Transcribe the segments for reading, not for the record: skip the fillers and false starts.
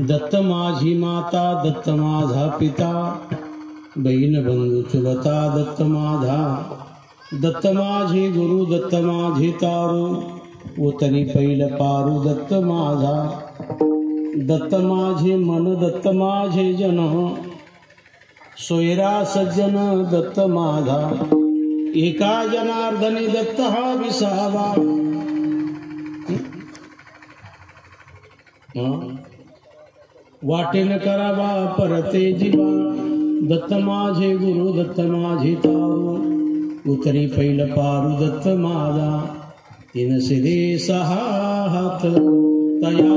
दत्त माझी माता, दत्त माझा पिता, बहीण बंधू चुलता दत्त माझा, दत्त माझे गुरु, दत्त माझे तारू, उतरी पैल पारू दत्त माझा, दत्त माझे मन, दत्त माझे जन, सोयरा सज्जन दत्त माझा, एका जनार्दनी दत्त हा विसावा। वाटेन करावा परते जीवा, दत्त माझे गुरु, दत्त माझे तारू, उतरी पैल पारू दत्त माझा, तीन सिरे सहा हात तया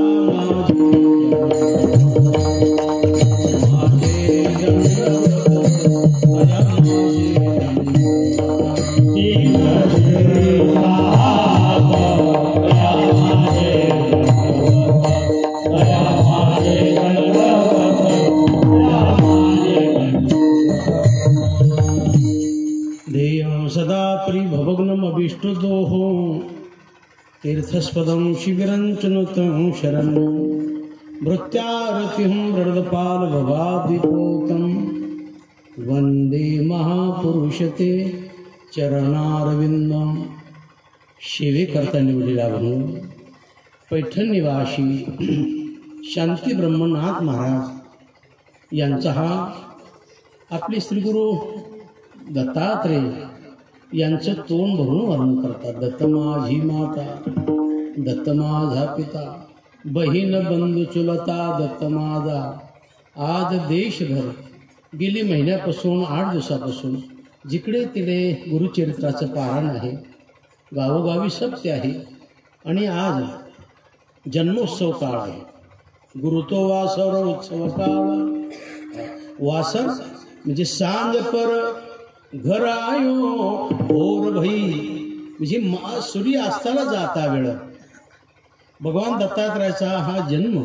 सदा परिभवग्नम अभीष्टदोहो, तीर्थस्पदं शिबिरं चनुतं शरणं, भृत्यारतिं वरदपाल भवादिपोतं, वंदे महापुरुषते चरणारविंदं। सेवेकरता निवडलेला म्हणून पैठण निवासी शांती ब्रह्मनाथ महाराज यांचा हा आपले श्रीगुरु दत्तात्रेय यांचं तोंड भरून वर्णन करतात। दत्त माझी माता, दत्त माझा पिता, बहीण बंधू चुलता दत्त माझा। आज देशभर गेली महिन्यापासून 8 दिवसापासून जिकडे तिकडे गुरुचरित्राचं पारायण आहे, गावोगावी सत्य आहे आणि आज जन्मोत्सव काळ आहे। गुरुतो वासर उत्सव काळ, वासर म्हणजे सांज पर घर आयो और भई, म्हणजे सूर्यास्ताला जाता वेळ भगवान दत्तात्रयाचा हा जन्म।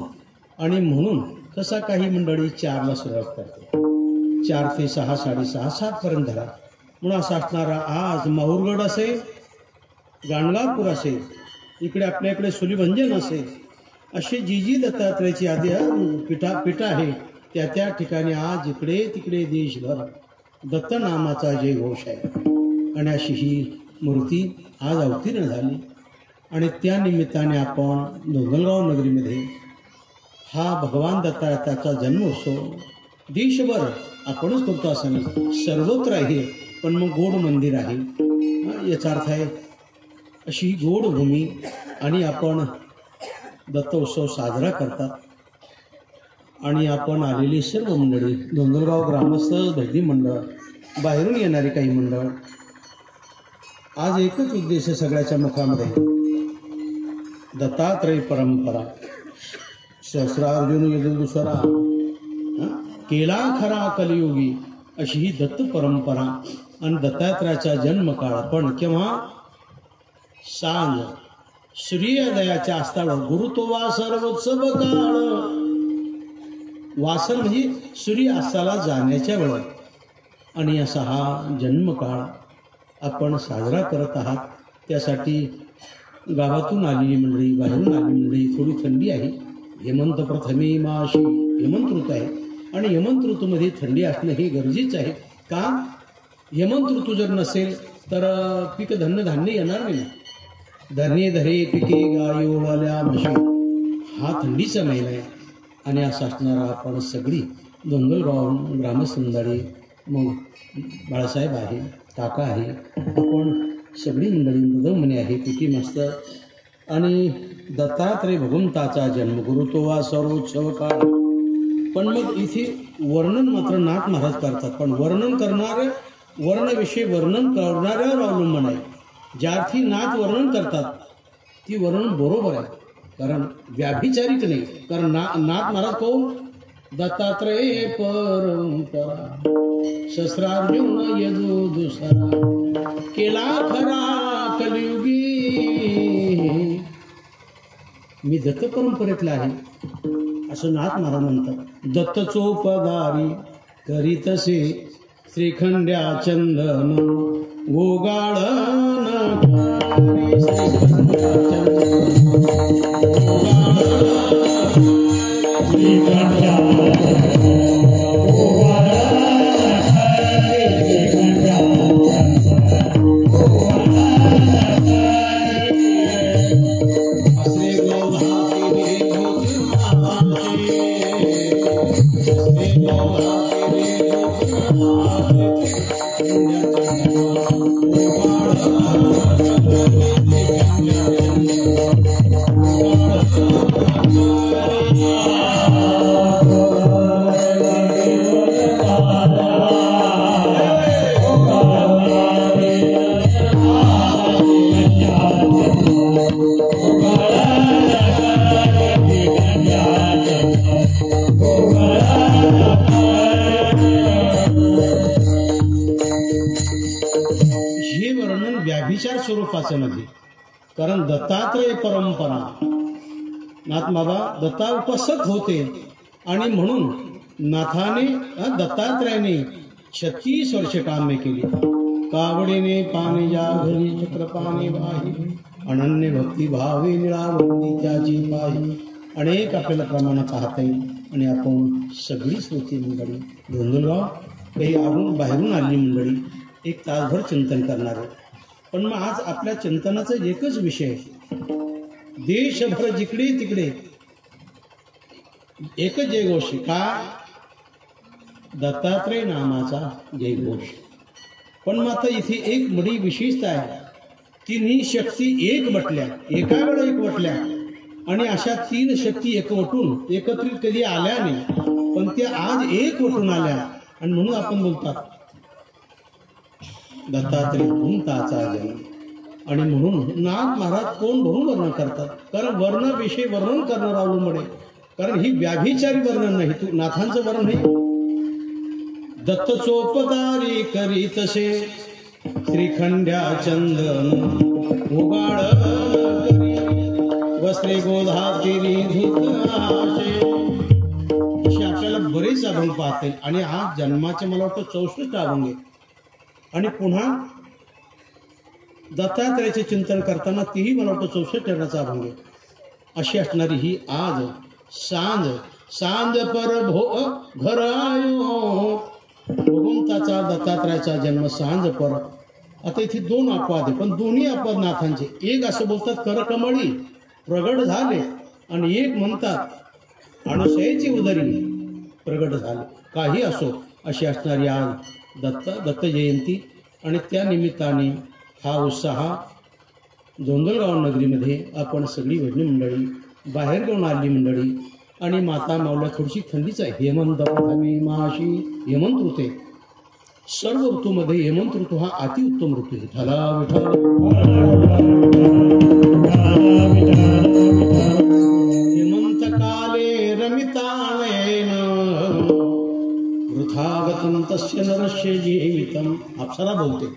आणि म्हणून कसा काही मंडळी 4ला सुरुवात करते, 4 ते 6, 6:30, 7 पर्यंत धरा म्हणून असा असणारा आज माहूरगड असेल, गाणगापूर असेल, इकडे आपल्याकडे सुलीभंजन असेल, असे जी दत्तात्रयाची आधी पिठा आहे त्या ठिकाणी आज इकडे तिकडे देशभर दत्त नामाचा जय घोष आहे। आणि अशी ही मूर्ती आज अवतीर्ण झाली आणि त्या निमित्ताने आपण डोंगरगाव नगरीमध्ये हा भगवान दत्तात्रयाचा जन्मोत्सव देशभर आपणच करतो असं नाही, सर्वत्र आहे, पण मग गोड मंदिर आहे याचा अर्थ आहे अशी गोड भूमी आणि आपण दत्तोत्सव साजरा करतात। आणि आपण आलेली सर्व मंडळी, डोंगरगाव ग्रामस्थ भजनी मंडळ, बाहेरून येणारी काही मंडळ, आज एकच उद्देश सगळ्याच्या मुखामध्ये, दत्तात्रय परंपरा, सहस्रार्जुन यदुसरा केला खरा कलियुगी, अशी ही दत्त परंपरा। आणि दत्तात्रयाचा जन्मकाळ पण केव्हा, सांज सूर्योदयाच्या अस्तावर, गुरुतो वासर उत्सव काळ, वासर म्हणजे सूर्य अस्ताला जाण्याच्या वेळ। आणि असा हा जन्मकाळ आपण साजरा करत आहात। त्यासाठी गावातून आलेली मंडळी, बाहेरून आलेली मंडळी, थोडी थंडी आहे, हेमंत प्रथमे माशी, हेमंत ऋतू आहे आणि हेमंत ऋतूमध्ये थंडी असणं हे गरजेचं आहे। का, हेमंत ऋतू जर नसेल तर पीक धान्य येणार नाही। धरणे धरे पिके गायोळल्या म्हशी, हा थंडीचा महिना आहे। आणि असा असणारा आपण सगळी डोंगरगाव ग्रामस्थ मंडळी, मग बाळासाहेब आहे, काका आहे, आपण सगळी मंडळी मृदंगमणी आहे, पिटी मास्तर आणि दत्तात्रय भगवंताचा जन्म, गुरुतो वा सर्वोत्सव काळ। पण मग इथे वर्णन मात्र नाथ महाराज करतात, पण वर्णन करणारे वर्णाविषयी वर्णन करणाऱ्यावर अवलंबून आहे. ज्या अर्थी नाथ वर्णन करतात ती वर्णन बरोबर आहे, कारण व्याभिचारिक नाही. कारण नाथ महाराज कोण? दत्तात्रय परंपरा सहस्रार्जुन यदु दुसरा केला खरा कलियुगी. मी दत्त परंपरेतला आहे असं नाथ महाराज म्हणतात. दत्त चोपदारी करीतसे श्रीखंड्या चंदन गोगाळन व्याभिचार स्वरूपाचं नाही. कारण दत्तात्रय परंपरा नाथ बाबा दत्ता उपासक होते आणि म्हणून नाथाने दत्तात्रयाने 36 वर्ष कामे केली. कावडीने पाणी जा घरी चक्रपाणी वाही अनन्य भक्ती भावे निळावती त्याची पाही. अनेक आपल्याला प्रमाण पाहता येईल आणि आपण सगळी श्रोती मंडळी धोंदलगाव काही बाहेरून आलेली मंडळी एक तासभर चिंतन करणार आहे. पण मग आज आपल्या चिंतनाचा एकच विषय, देशभर जिकडे तिकडे एकच जयघोष. का? दत्तात्रय नामाचा जयघोष. पण मग आता इथे एक मोठी विशेषता आहे. तिन्ही शक्ती एक वटल्या, एका वेळा एक वटल्या आणि अशा 3 शक्ती एकवटून एकत्रित कधी आल्या नाही, पण त्या आज एक वटून आल्या. आणि म्हणून आपण बोलतात दत्तात्रय भूमताचा जन्म. आणि म्हणून नाथ महाराज कोण म्हणून वर्णन करतात? कारण वर्णाविषयी वर्णन करणार अवलंबून आहे. कारण ही व्याभिचारी वर्णन नाही, तू नाथांचं वर्णन आहे. दत्त चोपदारी करीतसे श्रीखंड्या चंदन उगाळ वस्त्रे गोधातिरी धुताशे. असे आपल्याला बरेच अभंग पाहतील. आणि आज जन्माचे मला वाटतं 64 अभंग आहे. आणि पुन्हा दत्तात्रयाचे चिंतन करताना तीही मला वाटतं 64 चरणाचा अभंग आहे. अशी असणारी ही आज सांज पर घर आयो भगवंताचा दत्तात्रयाचा जन्म सांज पर. आता इथे 2 अपवाद आहे, पण दोन्ही अपवाद नाथांचे. एक असं बोलतात करकमळी प्रगट झाले आणि एक म्हणतात अणुसयाची उदरी प्रगट झाले. काही असो, अशी असणारी आज दत्त जयंती आणि त्या निमित्ताने हा उत्साह धोंदलगाव नगरीमध्ये आपण सगळी भजनी मंडळी, बाहेरगावून आलेली मंडळी आणि माता माऊल्या थोडीशी थंडीच आहे. हेमंत प्रथमे माशी हेमंत ऋतू आहे. सर्व ऋतूमध्ये हेमंत ऋतू हा अतिउत्तम ऋतू आहे. विठ्ठला विठ्ठल हेमंत काले रमितानयेन वृथागतं तस्य नरस्य जीवितम्. अप्सरा बोलते.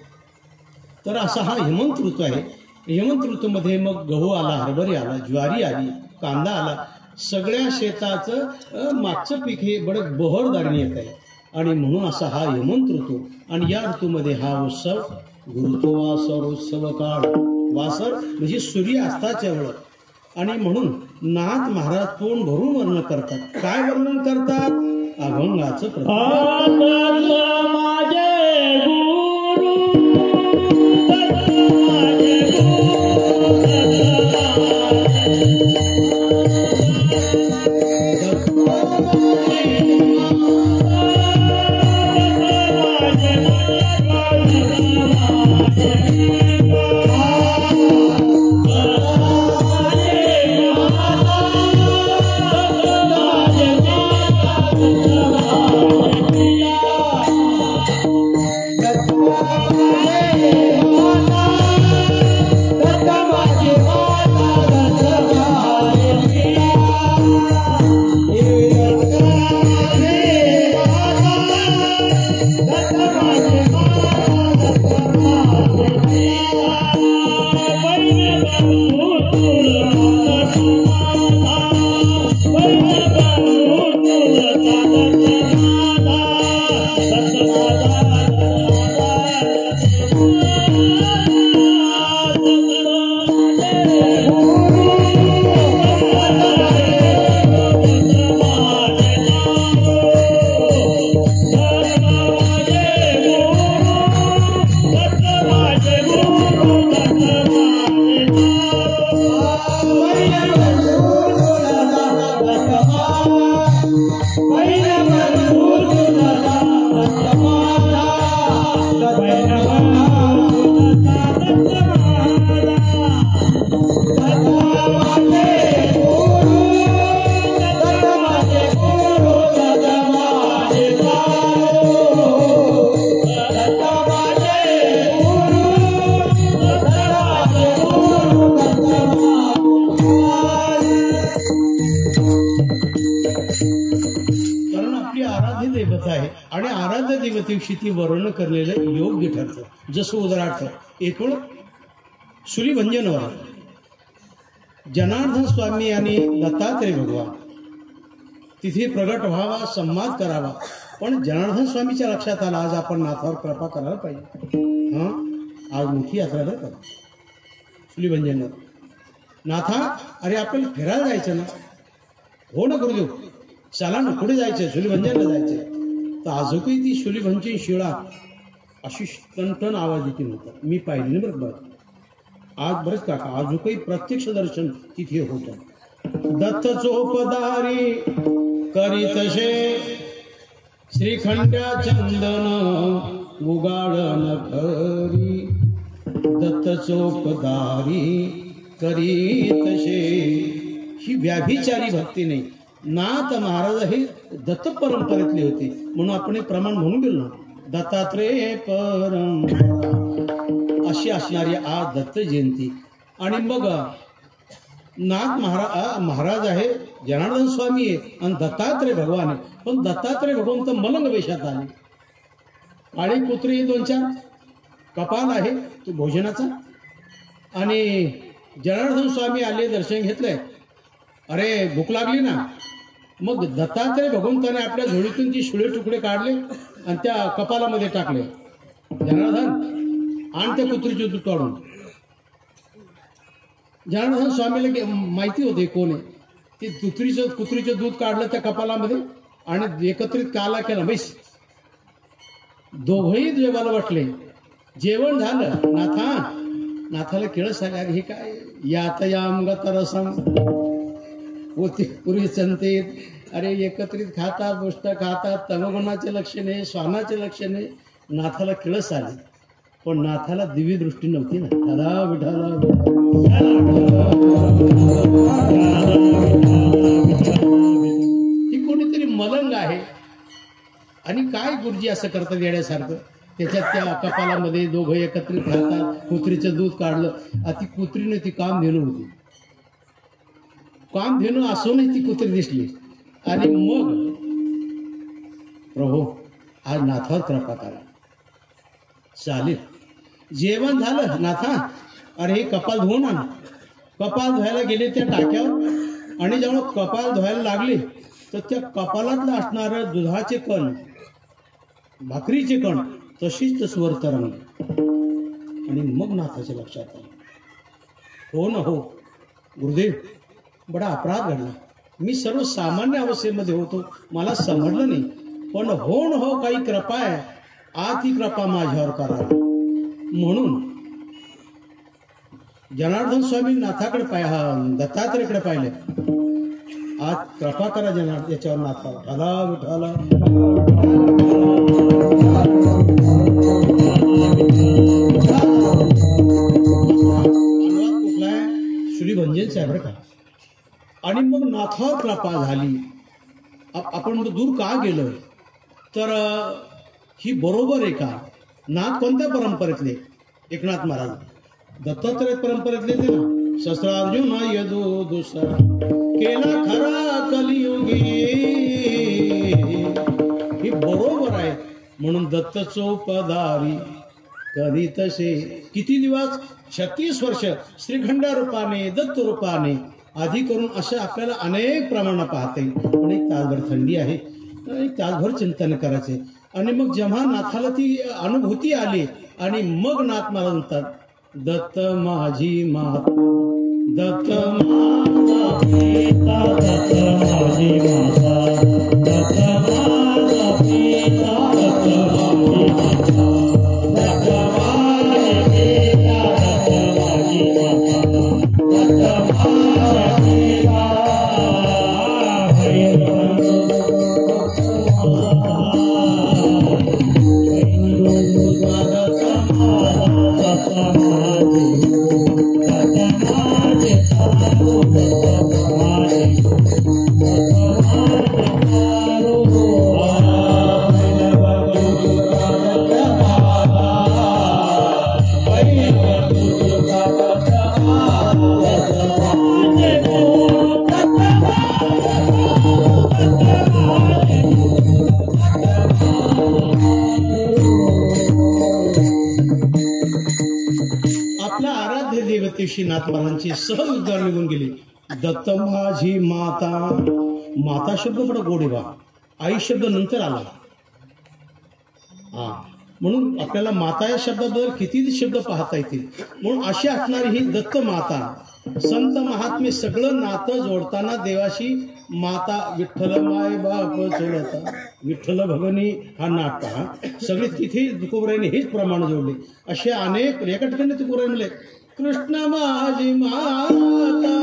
तर असा हा हेमंत ऋतू आहे. हेमंत ऋतूमध्ये मग गहू आला, हरभरी आला, ज्वारी आली, कांदा आला. सगळ्या शेताचं मागचं पीक हे बडं बहरदारीने येत आहे. आणि म्हणून असा हा हेमंत ऋतू. आणि या ऋतूमध्ये हा उत्सव गुरुत्व वासर उत्सव काळ. वासर म्हणजे सूर्यास्ताच्या वेळ. आणि म्हणून नाथ महाराज तोंड भरून वर्णन करतात. काय वर्णन करतात? अभंगाचं Oh दिवशी ती वर्णन करलेलं योग्य ठरतं. जसं उदाहरणार्थ एकूण शुलीभंजनवर जनार्दन स्वामी आणि दत्तात्रय भगवान तिथे प्रगट व्हावा, संवाद करावा. पण जनार्दन स्वामीच्या लक्षात आला आज आपण नाथावर कृपा करायला पाहिजे. आज मोठी यात्रा बरं का शुलीभंजनवर. नाथा अरे आपल्याला फिरायला जायचं ना. हो ना गुरुदेव, चला ना पुढे जायचं, शुलीभंजनला जायचं. तर आजोकी ती शुलीभंजन शिळा अशी टणटण आवाज येते नव्हता. मी पाहिली बरं बरं आज बरेच काका आजोकी प्रत्यक्ष दर्शन तिथे होतं. दत्त चोपदारी करीतशे श्रीखंड्या चंदन उगाडन खरी. दत्त चोपदारी करीतशे ही व्याभिचारी भक्ती नाही. नाथ महाराज हे दत्त परंपरेतले होते म्हणून आपण एक प्रमाण म्हणून गेलो ना. दत्तात्रेय परंपरा अशी असणारी आज दत्त जयंती. आणि मग नाथ महाराज आहे, जनार्दन स्वामी आहे आणि दत्तात्रय भगवान आहे. पण दत्तात्रय भगवान तर मलंग वेशात आले. काळी कुत्री 2-4 कपाल आहे तो भोजनाचा. आणि जनार्दन स्वामी आले, दर्शन घेतलंय. अरे भूक लागली ना. मग दत्तात्रय भगवंताने आपल्या झोळीतून ती शिळे तुकडे काढले आणि त्या कपालामध्ये टाकले. जनार्दन आणि त्या कुत्रीचे दूध काढून. जनार्दन स्वामीला माहिती होते कोण आहे. ते कुत्रीचं दूध काढलं त्या कपालामध्ये आणि एकत्रित काला केला. बैस दोघंही जेवायला वाटले. जेवण झालं. नाथाला केळस आले. अरे हे काय यातयाम गतरसम होते पूर्वी संते. अरे एकत्रित खातात, गोष्ट खातात, तमगुणाचे लक्षणे, स्वानाचे लक्षणे. नाथाला केळस आले. पण नाथाला दिव्य दृष्टी नव्हती ना. दादा विठाला ही कोणीतरी मलंग आहे. आणि काय गुरुजी असं करतात येण्यासारखं. त्याच्यात त्या कपालामध्ये दोघं एकत्रित खातात. कुत्रीचं दूध काढलं. ती कुत्रीने ती काम धेणू होती. काम धेणू असूनही ती कुत्री दिसली. आणि मग प्रभू आज नाथावर कृपा करा. चालेल. जेवण झालं. नाथा अरे हे कपाल धुवून आण. कपाल धुवायला गेले त्या टाक्यावर आणि जेव्हा कपाल धुवायला लागले तर त्या कपालातलं असणारं दुधाचे कण, भाकरीचे कण तशीच स्वर तरंगले. आणि मग नाथाच्या लक्षात आलं. हो ना हो गुरुदेव, बडा अपराध घडला. मी सर्वसामान्य अवस्थेमध्ये होतो, मला समजलं नाही. पण हो न हो काही कृपा आहे. आज ती कृपा माझ्यावर करा. म्हणून जनार्दन स्वामी नाथाकडे दत्तात्रयाकडे पाहिले. आज कृपा करा जनार्दन याच्यावर नाथावर. ठाला विठाला शुलीभंजन साहेब का. आणि मग नाथावर कृपा झाली. आपण दूर का गेलोय तर ही बरोबर आहे का. नाथ कोणत्या परंपरेतले. एकनाथ महाराज दत्तात्रय परंपरेतले ते ना. सहस्रार्जुन यदो दुसरा केला खरा कलियुगी. ही बरोबर आहे. म्हणून दत्त चोपदारी कधी तसे किती दिवस 36 वर्ष श्रीखंड रूपाने, दत्त रूपाने आधी करून असं आपल्याला अनेक प्रमाणात पाहता येईल. पण एक तासभर थंडी आहे, एक तासभर चिंतन करायचे. आणि मग जेव्हा नाथाला ती अनुभूती आली आणि मग नाथ मला म्हणतात दत्त माझी माता, दत्त माझा पिता, दत्त माझी माता, दत्त माझा पिता, दत्त माझी माता, दत्त माझा पिता, दत्त माझी माता, दत्त माझा पिता. सत्यशी नाथ महाराजांची सहज उद्गार निघून गेली. दत्त माझी माता. माता शब्द बडा गोड आहे बा. आई शब्द नंतर आला. म्हणून आपल्याला माता या शब्दाबद्दल किती शब्द पाहता येतील. म्हणून अशी असणारी ही दत्त माता. संत महात्मे सगळं नातं जोडताना देवाशी माता विठ्ठल माय बाप चोळता विठ्ठल भगनी हा नाट पहा. सगळे तिथे तुकोबरायांनी हेच प्रमाण जोडले. असे अनेक एका ठिकाणी तुकोबराय म्हणले कृष्ण माझी माता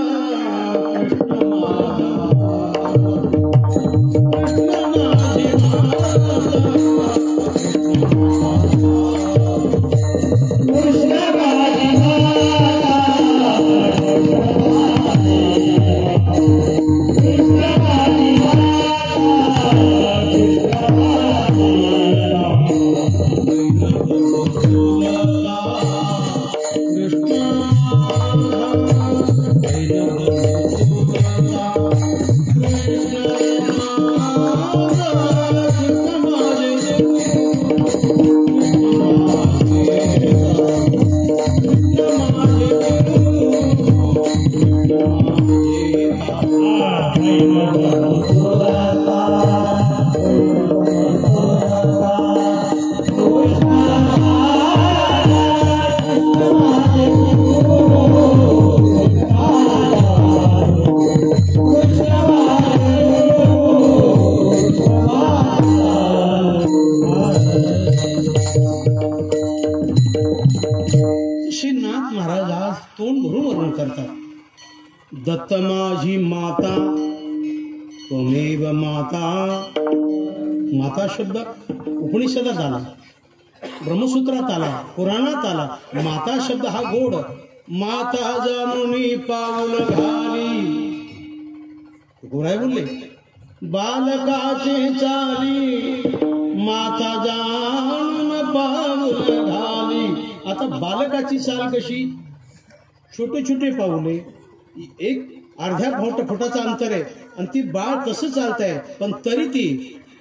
कृष्ण माझी नाथ महाराज आज तोंड भरून वर्णन करतात. दत्त माझी माता त्वमेव माता. माता शब्द उपनिषदात आला, ब्रह्मसूत्रात आला, पुराणात आला. माता शब्द हा गोड. माता जानुनी पाऊल घाली. गोराय बोलले बालकाचे चाली माता जाणून पाऊल घाली. आता बालकाची चाल कशी? छोटे छोटे पाऊले, एक अर्ध्या फुटाचं अंतर आहे आणि ती बाळ तसं चालत आहे. पण तरी ती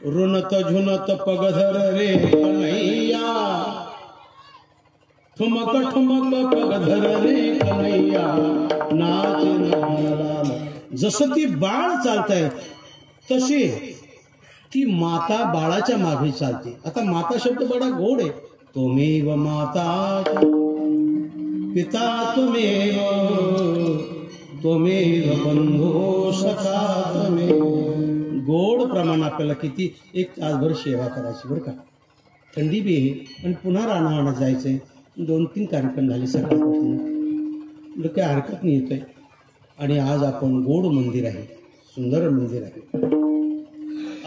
रुणत झुनत पगधर रे कन्हैया ठुमक ठुमक पगधर रे कन्हैया नाच नाच. जसं ती बाळ चालत आहे तशी ती माता बाळाच्या मागे चालते. आता माता शब्द बडा गोड आहे. त्वमेव माता पिता त्वमेव त्वमेव बंधू सखा त्वमेव. गोड प्रमाण आपल्याला किती एक तासभर सेवा करायची बरं का. थंडी बी आहे आणि पुन्हा रानावानात जायचंय. 2-3 कार्यक्रम झाले सकाळपासून. म्हणजे काय हरकत नाही येतोय. आणि आज आपण गोड मंदिर आहे, सुंदर मंदिर आहे.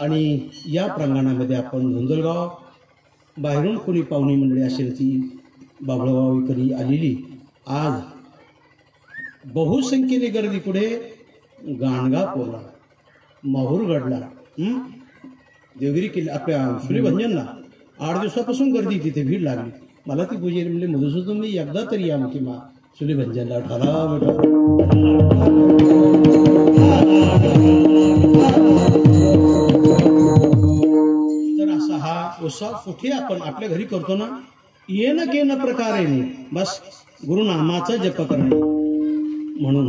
आणि या प्रांगणामध्ये आपण धुंदलगाव बाहेरून कोणी पाहुणी मंडळी असेल ती बाबळगावीकरी आलेली. आज बहुसंख्येने गर्दी पुढे गाणगापूरला, माहूरगडला, देवगिरी किल्ला, आपल्या सूर्यभंजनला 8 दिवसापासून गर्दी तिथे भीड लागली. मला ती पूजेरी म्हणजे मधुसूदन मी एकदा तरी या की मा सूर्यभंजनला ठाला बेटा. तर असा हा उत्सव कुठे आपण आपल्या घरी करतो ना, येन केन प्रकारे बस गुरुनामाचा जप करणे. म्हणून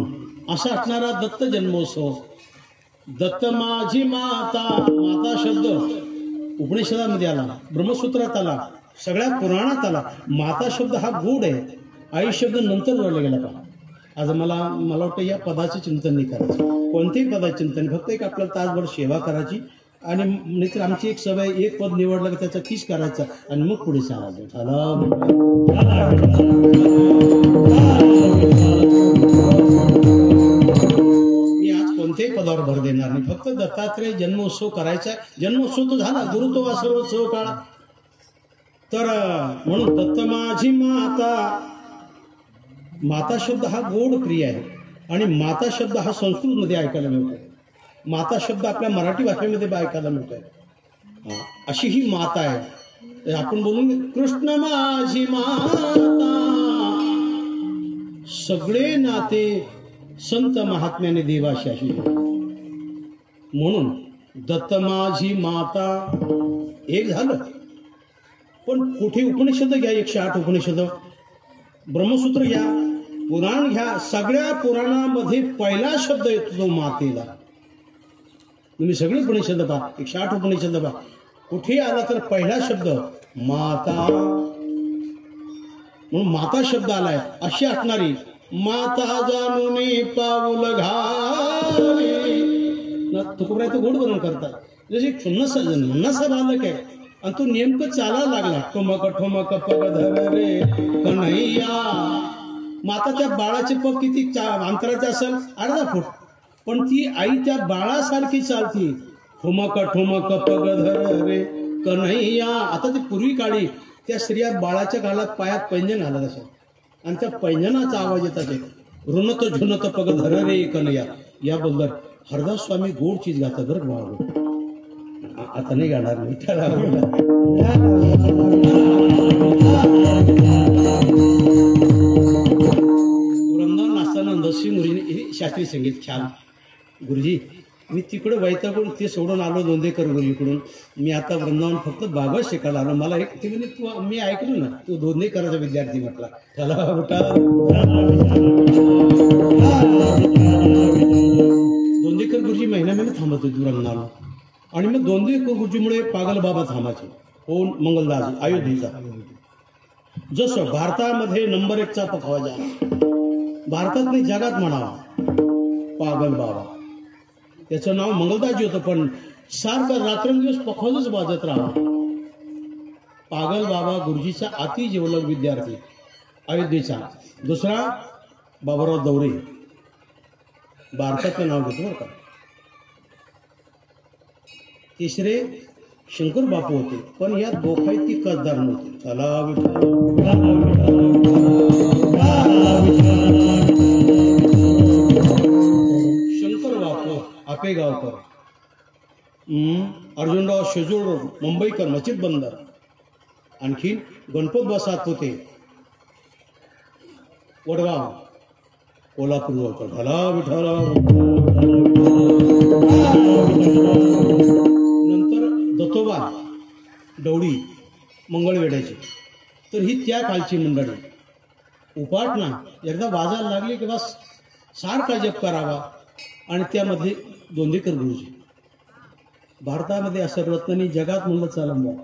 असा असणारा दत्त जन्मोत्सव. दत्त माझी माता. माता शब्द उपनिषदामध्ये आला, ब्रह्मसूत्रात आला, सगळ्या पुराणात आला. माता शब्द हा गोड आहे. आई शब्द नंतर जोडला गेला का. आज मला वाटतं या पदाचे चिंतन नाही करायचं, कोणतेही पदाचे चिंतन, फक्त एक आपल्याला तासभर सेवा करायची. आणि नाहीतर आमची एक सवय, एक पद निवडलं की त्याचा किस करायचा आणि मग पुढे सांगायचं. मी आज कोणत्याही पदावर भर देणार नाही, फक्त दत्तात्रय जन्मोत्सव करायचा. जन्मोत्सव तो झाला, गुरुत्व सर्वोत्सव काळ. तर म्हणून दत्त माझी माता. माता शब्द हा गोड प्रिय आहे. आणि माता शब्द हा संस्कृतमध्ये ऐकायला मिळतो. माता शब्द आपल्या मराठी भाषेमध्ये ऐकायला मिळतोय. अशी ही माता आहे. आपण बोलून कृष्ण माझी माता. सगळे नाते संत महात्म्याने देवाशी अशी. म्हणून दत्त माझी माता एक झालं. पण कुठे उपनिषद घ्या, 108 उपनिषद, ब्रह्मसूत्र घ्या, पुराण ह्या सगळ्या पुराणामध्ये पहिला शब्द येतो तो मातेला. तुम्ही सगळे उपनिषद पहा, 108 उपनिषद पहा, कुठे आला तर पहिला शब्द माता. म्हणून माता शब्द आलाय. अशी असणारी माता जाणून पाऊल घाले. तुकोबराय तो गोड वर्णन करतात. जसे छोनसा बालक आहे आणि तो नेमकं चालायला लागला. ठोमक ठोमक पग धर रे कन्हैया. माता त्या बाळाचे पग किती अंतराचे असेल, अर्धा फूट, पण ती आई त्या बाळासारखी चालती. ठोमक ठोमक पग धर रे कन्हैया. आता ती पूर्वी काळी त्या स्त्रिया बाळाच्या गालात पायात पैंजण घालत असत आणि त्या पैंजनाचा आवाज येत असे. ऋणत झुनत पग धर रे कन्हैया. याबद्दल हरदास स्वामी गोड चीज गातात बरं बाबा. आता नाही गाणार मी. वृंदावन असताना नरसिंह गुरुजी शास्त्रीय संगीत छान. गुरुजी मी तिकडे वैतागून ते सोडून आलो दोंदेकर गुरुजीकडून. मी आता वृंदावन फक्त बाबा शिकायला आलो. मला एक ते म्हणजे तू मी ऐकलो ना, तू दोंदेकराचा विद्यार्थी म्हटला. त्याला दोंदेकर गुरुजी महिना थांबत होते वृंदावन. आणि मग दोंदेकर गुरुजीमुळे पागल बाबा थांबायचे. हो मंगलदास अयोध्येचा. जसं भारतामध्ये नंबर 1चा पखवाजा, भारतात नाही जगात म्हणावा, पागल बाबा. त्याचं नाव मंगलदासजी होतं, पण सारखं रात्रंदिवस पखवाजच वाजत राहा. पागल बाबा गुरुजीचा अति जिवलग विद्यार्थी अयोध्येचा. दुसरा बाबाराव दौरे, भारताचं नाव घेतो बरं का. तिसरे शंकर बापू होते, पण या दोघांची कसदार नव्हती. शंकर बापू आपेगावकर, अर्जुनराव शेजूळ मुंबईकर मचित बंदर, आणखी गणपत बसात होते वडगाव कोल्हापूर. नंतर दत्तोबा डवळी मंगळवेड्याची. तर ही त्या कालची मंडळी. उपाटना एकदा वाजायला लागली की बस सारखा जप करावा. आणि त्यामध्ये दोंदेकर गुरुजी. भारतामध्ये असं रत्नांनी जगात म्हणलं चला मग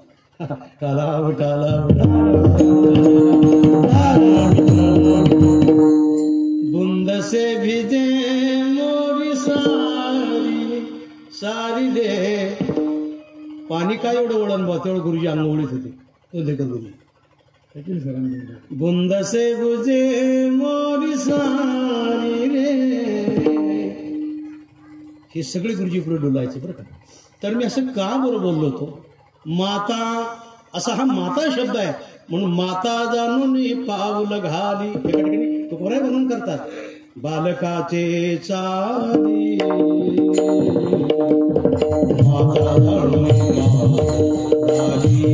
बुंद से भिजे मोरी सारी सारी दे. पाणी काय एवढं ओळण बा, तेवढं गुरुजी अंगवळीत होते दोंदेकर गुरुजी. बुंद से बुझे मोरी सारी रे. हे सगळे गुरुजी पुढे डोलायचे बरं का. तर मी असं का बरं बोललो होतो, माता असा हा माता शब्द आहे म्हणून माता जाणून पाऊल घाली. एका ठिकाणी तुकोबराय वर्णन करतात, बालकाचे चाली माता जाणून पाऊल घाली.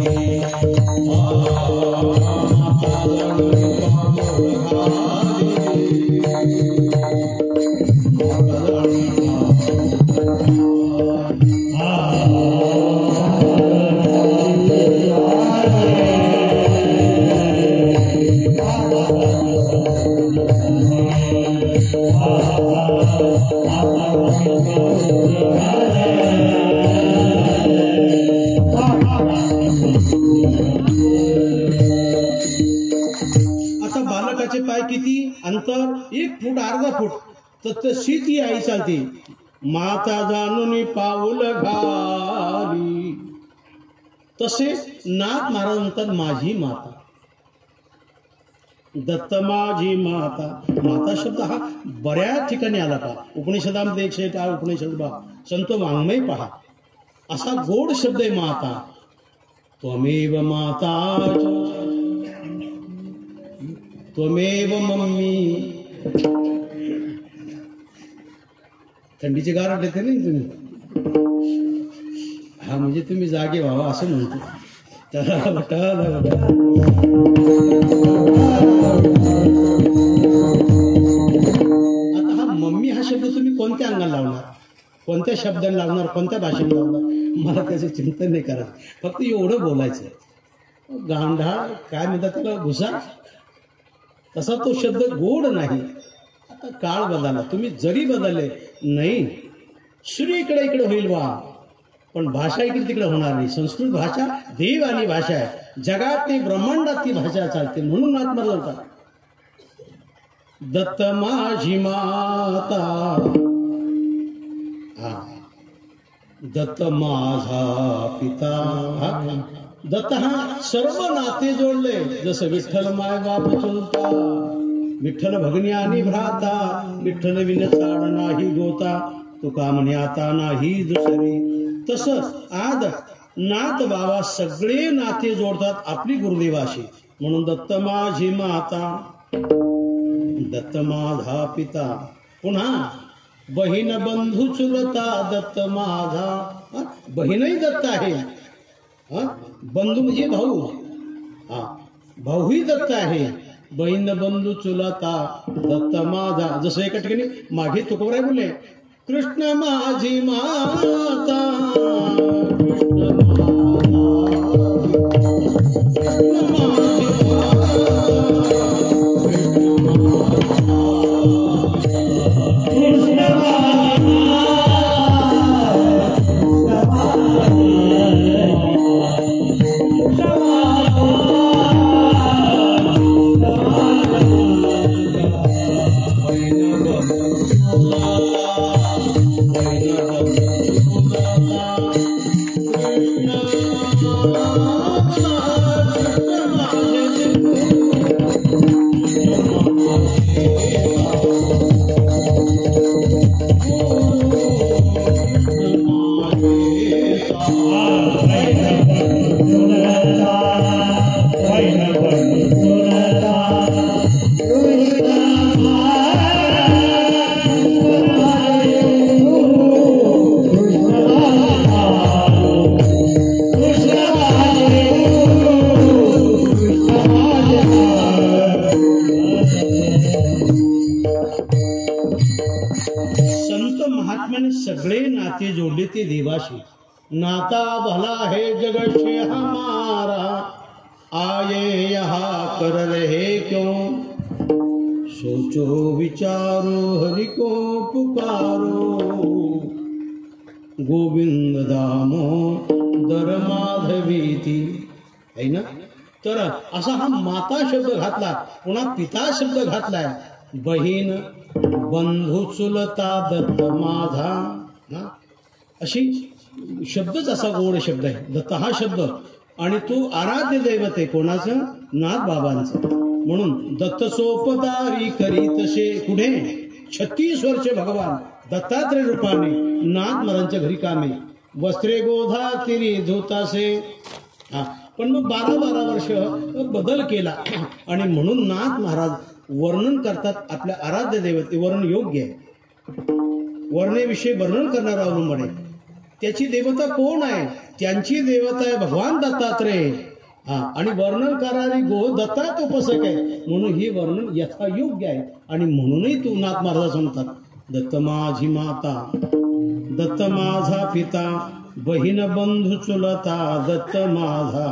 आता बालकाचे पाय किती अंतर, 1 फूट अर्धा फूट, तर तशी ती आई चालते. माता जाणून पाऊल घाली. तसे नाथ महाराज म्हणतात माझी माता, दत्त माझी माता. माता शब्द हा बऱ्याच ठिकाणी आला पहा. उपनिषदामध्ये 108 उपनिषद पहा, संत वाङ्मय पहा, असा गोड शब्द आहे माता. त्वमेव माता त्वमेव मम्मी. थंडीची गार येते नाही तुम्ही, हा म्हणजे तुम्ही जागे व्हावा असं म्हणतो. आता हा मम्मी हा शब्द तुम्ही कोणत्या अंगाला लावणार, कोणत्या शब्दाने लावणार, कोणत्या भाषेने लावणार, मला त्याचं चिंतन नाही करायचं. फक्त एवढं बोलायचं, गांढाळ काय म्हणतात त्याला, घुसा तसा तो शब्द गोड नाही. आता काळ बदलला, तुम्ही जरी बदलले नाही, श्री इकडे इकडे होईल बा, पण भाषा इकडे तिकडे होणार नाही. संस्कृत भाषा देवानी भाषा आहे, जगातली ब्रह्मांडातली भाषा चालते. म्हणून आत्मा बोलतात दत्त माझी माता, दत्त माझा पिता. दत्त हा सर्व नाते जोडले, जसं विठ्ठल माय बाप चुलता, विठ्ठल भगनी आणि भ्राता, विठ्ठल विन चाड नाही गोता, तुका म्हणे आता नाही दुसरे. तसंच आज नाथ बाबा सगळे नाते जोडतात आपली गुरुदेवाशी. म्हणून दत्त माझी माता, दत्त माझा पिता. पुन्हा बहीण बंधू चुलता, दत्त माझा. बहीणही दत्त आहे, बंधू म्हणजे भाऊ, भाऊही दत्त आहे. बहीण बंधू चुलता दत्त माझा. जसं एका ठिकाणी मागे तुकोबराय बोलले, कृष्ण माझी माता, कृष्ण सगळे नाते जोडले ते देवाशी. नाता भला है जगत से हमारा, आये यहाँ कर रहे क्यों, सोचो विचारो हरि को पुकारो, गोविंद दामोदर माधवीती. है ना. तर असा हा माता शब्द घातला, पुन्हा पिता शब्द घातलाय. बहीण बंधू चुलता दत्त माझा, अशी शब्दच असा गोड शब्द आहे दत्त हा शब्द. आणि तो आराध्य दैवत आहे कोणाचं, नाथ बाबांचं. म्हणून दत्त सोपदारी करी तसे पुढे 36 वर्ष भगवान दत्तात्रय रूपाने नाथ महाराजांच्या घरी कामे, वस्त्रे गोधा तिरी धुतासे. पण मग 12 वर्ष बदल केला. आणि म्हणून नाथ महाराज वर्णन करतात आपल्या आराध्य दैवते. वर्णन योग्य आहे, वर्णेविषयी वर्णन करणारा अवलंबन आहे. त्याची देवता कोण आहे, त्यांची देवता आहे भगवान दत्तात्रय. आणि वर्णन करणारी गो दत्तात उपासक आहे. म्हणून ही वर्णन यथायोग्य आहे. आणि म्हणूनही तू नाथ महाराज म्हणतात दत्त माझी माता, दत्त माझा पिता, बहीण बंधू चुलता दत्त माझा.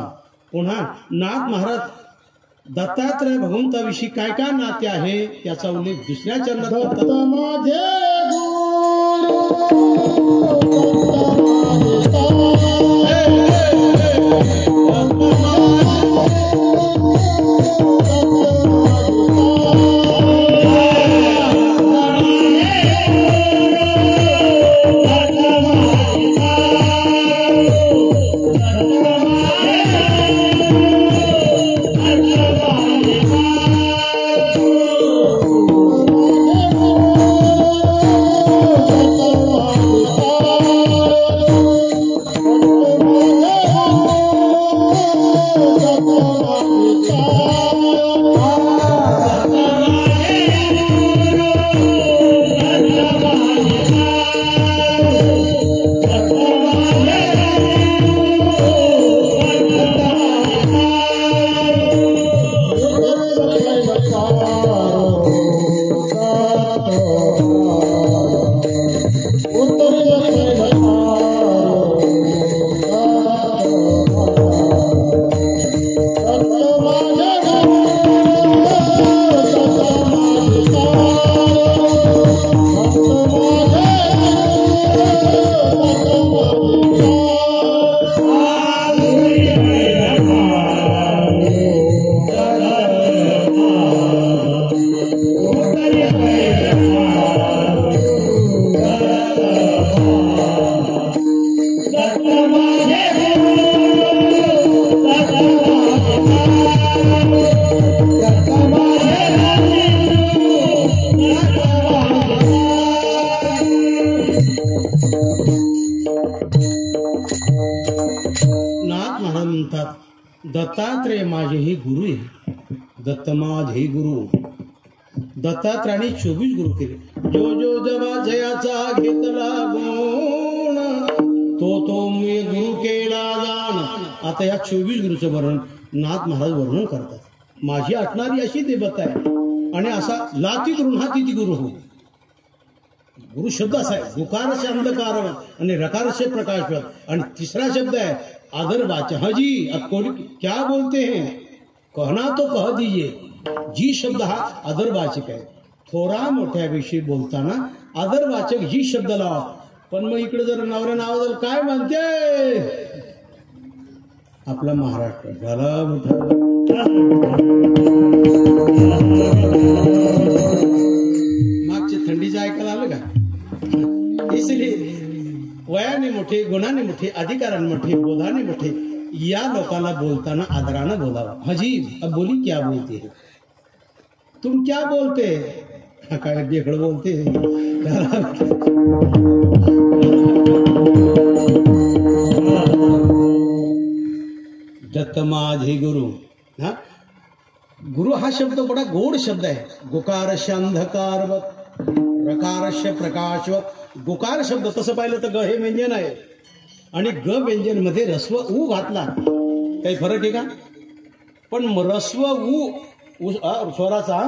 पुन्हा नाथ महाराज दत्तात्रय भगवंताविषयी काय काय नाते आहे त्याचा उल्लेख दुसऱ्या चरणात करतात. माझे दत्त माझे गुरु. दत्तात्रयाने 24 गुरु केले. जो जो जवा जयाचा घेतला गुण तो मी गुरु केला जाण. आता या 24 गुरुचं वर्णन नाथ महाराज वर्णन करतात. माझी आटणारी अशी देवता आहे आणि असा लाती गुरु हा तिथे गुरु हो. गुरु शब्द असा आहे गुकारस्य अंधकारवत आणि रकारस्य प्रकाशवत आणि तिसरा शब्द आहे आदरवाच. हजी अब क्या बोलते हैं कहना तो कह दीजिए. जी शब्द हा आदरवाचक आहे. थोरा मोठ्याविषयी बोलताना आदरवाचक जी शब्द लावा. पण मग इकडे जर नवऱ्या नावाबद्दल काय म्हणते आपला महाराष्ट्र झाला मोठा. मागच्या थंडीचं ऐकायला आलं का. इसलिए वयाने मोठे, गुणाने मोठे, अधिकाराने मोठे, बोधाने मोठे या लोकांना बोलताना आदरानं बोलावं. हजी अब बोली क्या बोलते है तुम क्या बोलते काय बेकड बोलते. दत्त माझे गुरु. हा गुरु हा शब्द बडा गोड शब्द आहे. गुकारस्य अंधकारवत रकारस्य प्रकाशवत. गुकार शब्द तसं पाहिलं तर ग हे व्यंजन आहे आणि ग व्यंजन मध्ये रस्व उ घातला काही फरक आहे का. पण रस्व उ स्वराचा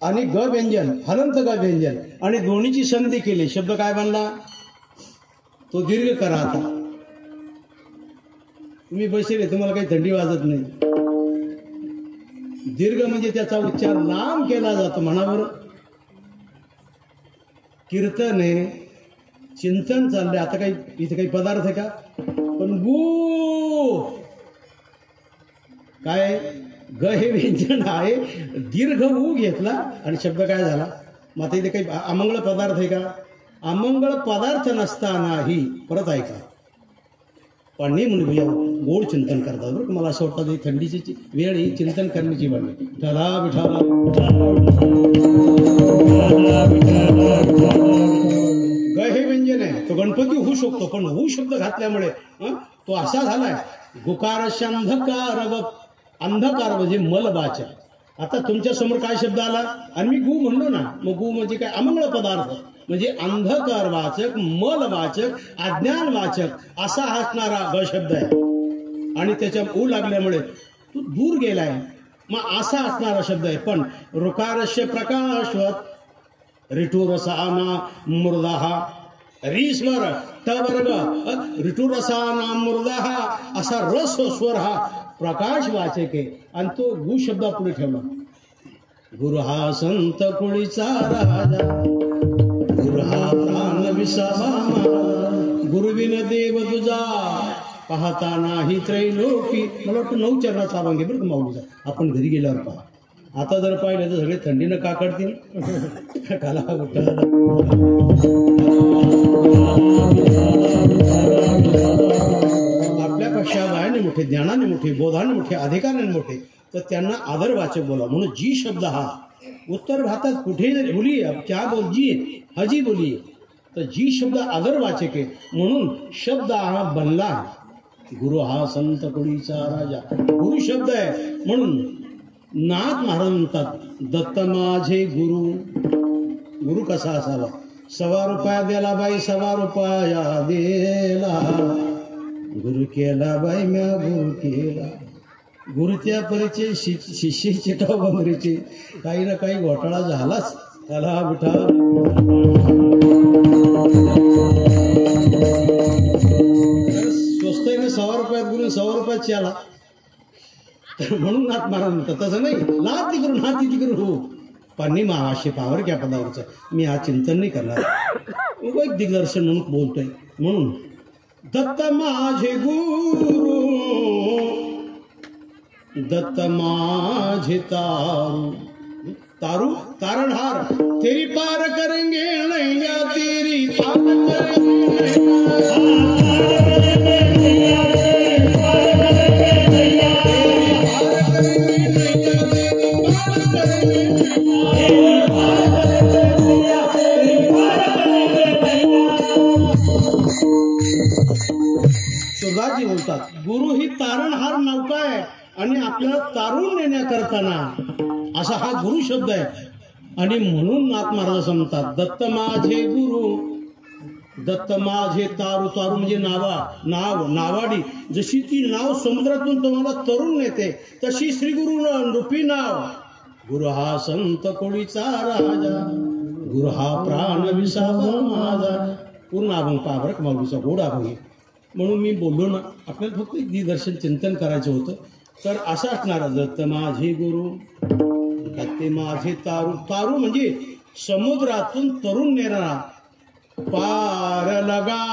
आणि ग व्यंजन हलंत ग व्यंजन आणि दोन्हीची संधी केली. शब्द काय बनला तो दीर्घ करा. आता तुम्ही बसले तुम्हाला काही थंडी वाजत नाही. दीर्घ म्हणजे त्याचा उच्चार लांब केला जातो. म्हणावर कीर्तन आहे चिंतन चाललंय. आता काही इथे काही पदार्थ आहे का. पण गु काय ग हे व्यंजन आहे दीर्घ उ घेतला आणि शब्द काय झाला. मग आता इथे काही अमंगळ पदार्थ आहे का. अमंगळ पदार्थ नसतानाही परत ऐका पाणी म्हणून गोड चिंतन करतात. बरं मला असं वाटतं थंडीची वेळ ही चिंतन करण्याची वेळ. विठाला विठाला ग हे व्यंजन आहे तो गणपती होऊ शकतो. पण हू शब्द घातल्यामुळे तो असा झालाय गुकारस्य अंधकारवत. अंधकार म्हणजे मलवाचक. आता तुमच्या समोर काय शब्द आला आणि मी गु म्हणलो ना. मग गु म्हणजे काय अमंगळ पदार्थ म्हणजे अंधकार वाचक मलवाचक अज्ञानवाचक असा असणारा ग शब्द आहे आणि त्याच्या उ लागल्यामुळे तो दूर गेलाय. मग असा असणारा शब्द आहे. पण ऋकारस्य प्रकाशवत ऋटुरसाना मूर्धा रीस्वर ट वर्ग ऋटुरसाना मूर्धा असा रस स्वर हा प्रकाश वाचक आहे आणि तो गु शब्द पुढे ठेवला. गुरु हा संत कुळीचा राजा गुरु हा प्राण विसावा गुरुविन देव तुझा पाहता नाही त्रैलोकी. मला वाटतं 9 चरणाचा अभंग आहे बरं का माऊलीचा. आपण घरी गेल्यावर पहा. आता जर पाहिलं तर सगळे थंडीनं काकडतील. काला आपल्यापेक्षा वयाने मोठे, ज्ञानाने मोठे, बोधाने मोठे, अधिकाराने मोठे तर त्यांना आदरवाचक बोला. म्हणून जी शब्द हा उत्तर भारतात कुठेही बोलिये क्या बोलजी हजी बोलिये तर जी शब्द आदरवाचक आहे म्हणून शब्द हा बनला. गुरु हा संत कुळीचा राजा गुरु शब्द आहे म्हणून नाथ महाराज म्हणतात दत्त माझे गुरु. गुरु कसा असावा. 1.25 रुपया दिला बाई 1.25 रुपया दिला गुरु केला बाई म्या गुरु केला. गुरुच्या परिचय शिष्याचे टावबंगरीचे काही ना काही घोटाळा झालाच. त्याला विठा स्वस्त आहे ना 100 रुपयात गुरु 100 रुपयात आला तर म्हणून नाथ महाराज म्हणतात. तसं नाही नाथ गुरु नाथ गुरु हो पाणी महावाशे पावर क्या पदावरचं मी हा चिंतन नाही करणार. एक दिग्दर्शन म्हणून बोलतोय. म्हणून दत्त माझे गुरु दत्त माझे तारू तारू तारणहार तेरी पार करेंगे नैया तेरी पार करेंगे. सुरदासजी बोलतात गुरु ही तारणहार नौका आहे आणि आणि आपल्याला तारून नेण्याकरताना असा हा गुरु शब्द आहे. आणि म्हणून नाथ महाराज म्हणतात दत्त माझे गुरु, दत्त माझे तारू. तारू म्हणजे नावाडी. जशी ती नाव समुद्रातून तुम्हाला तरुण नेते तशी श्री गुरु नृपी नाव. गुरु हा संत कोळीचा राजा, गुरु हा प्राण विसावा माझा. पूर्ण अभंग पाबरक माऊलीचा गोड अभंग. म्हणून मी बोललो ना, आपल्याला फक्त दर्शन चिंतन करायचं होतं. तर असं असणार दत्त माझे गुरु, दत्ते माझे तारू. तारू म्हणजे समुद्रातून तरुण नेणारा. पार लगा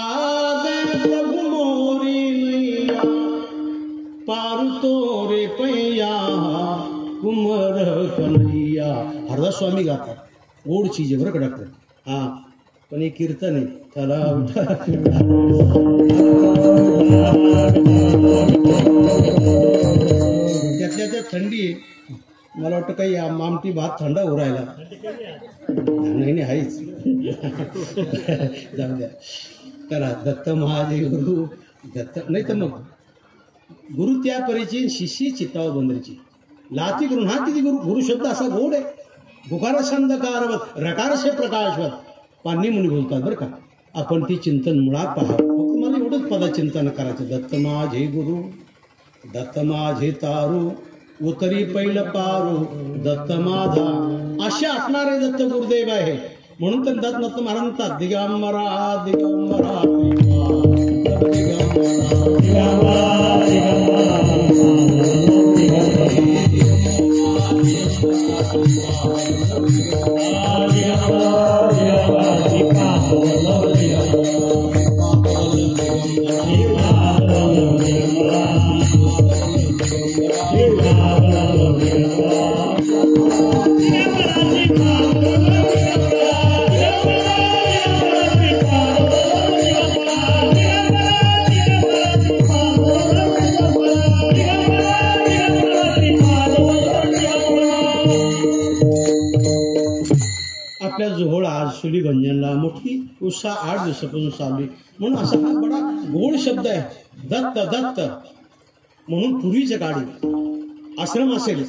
दे प्रभु मोरी नैया, पार तोरे पैया कुमर कन्हैया. हरदास स्वामी गातात. गोड चीज आहे बरं का डॉक्टर. हा पण हे कीर्तन आहे. त्याला त्यातल्या थंडी आहे. मला वाटतं काही आमटी भात थंडा उरायला नाही आहेच. जाऊ द्या. करा दत्त महादेव गुरु दत्त. नाही तर मग गुरु त्या परीची शिष्य चित्ताव बंदरीची लाती गुरु. हा किती गुरु शब्द असा गोड आहे. गुकार छंद कारवत रकार से प्रकाशवत पाणी मुनी बोलतात बरं का. आपण ती चिंतन मुळात पहा. फक्त मला एवढंच पदा चिंतन करायचं. दत्त माझे गुरु, दत्त माझे तारू, उतरी पैल पारू दत्त माझा. असे असणारे दत्त गुरुदेव आहे. म्हणून तर दत्त महाराज म्हणतात दिगंबरा दिगंबरा आपल्या जोहोळ आज सुलीगंजनला मोठी उत्साह 8 दिवसापासून चालू आहे. म्हणून असा हा बडा गोड शब्द आहे दत्त दत्त. म्हणून पूर्वीच्या काळी आश्रम असेल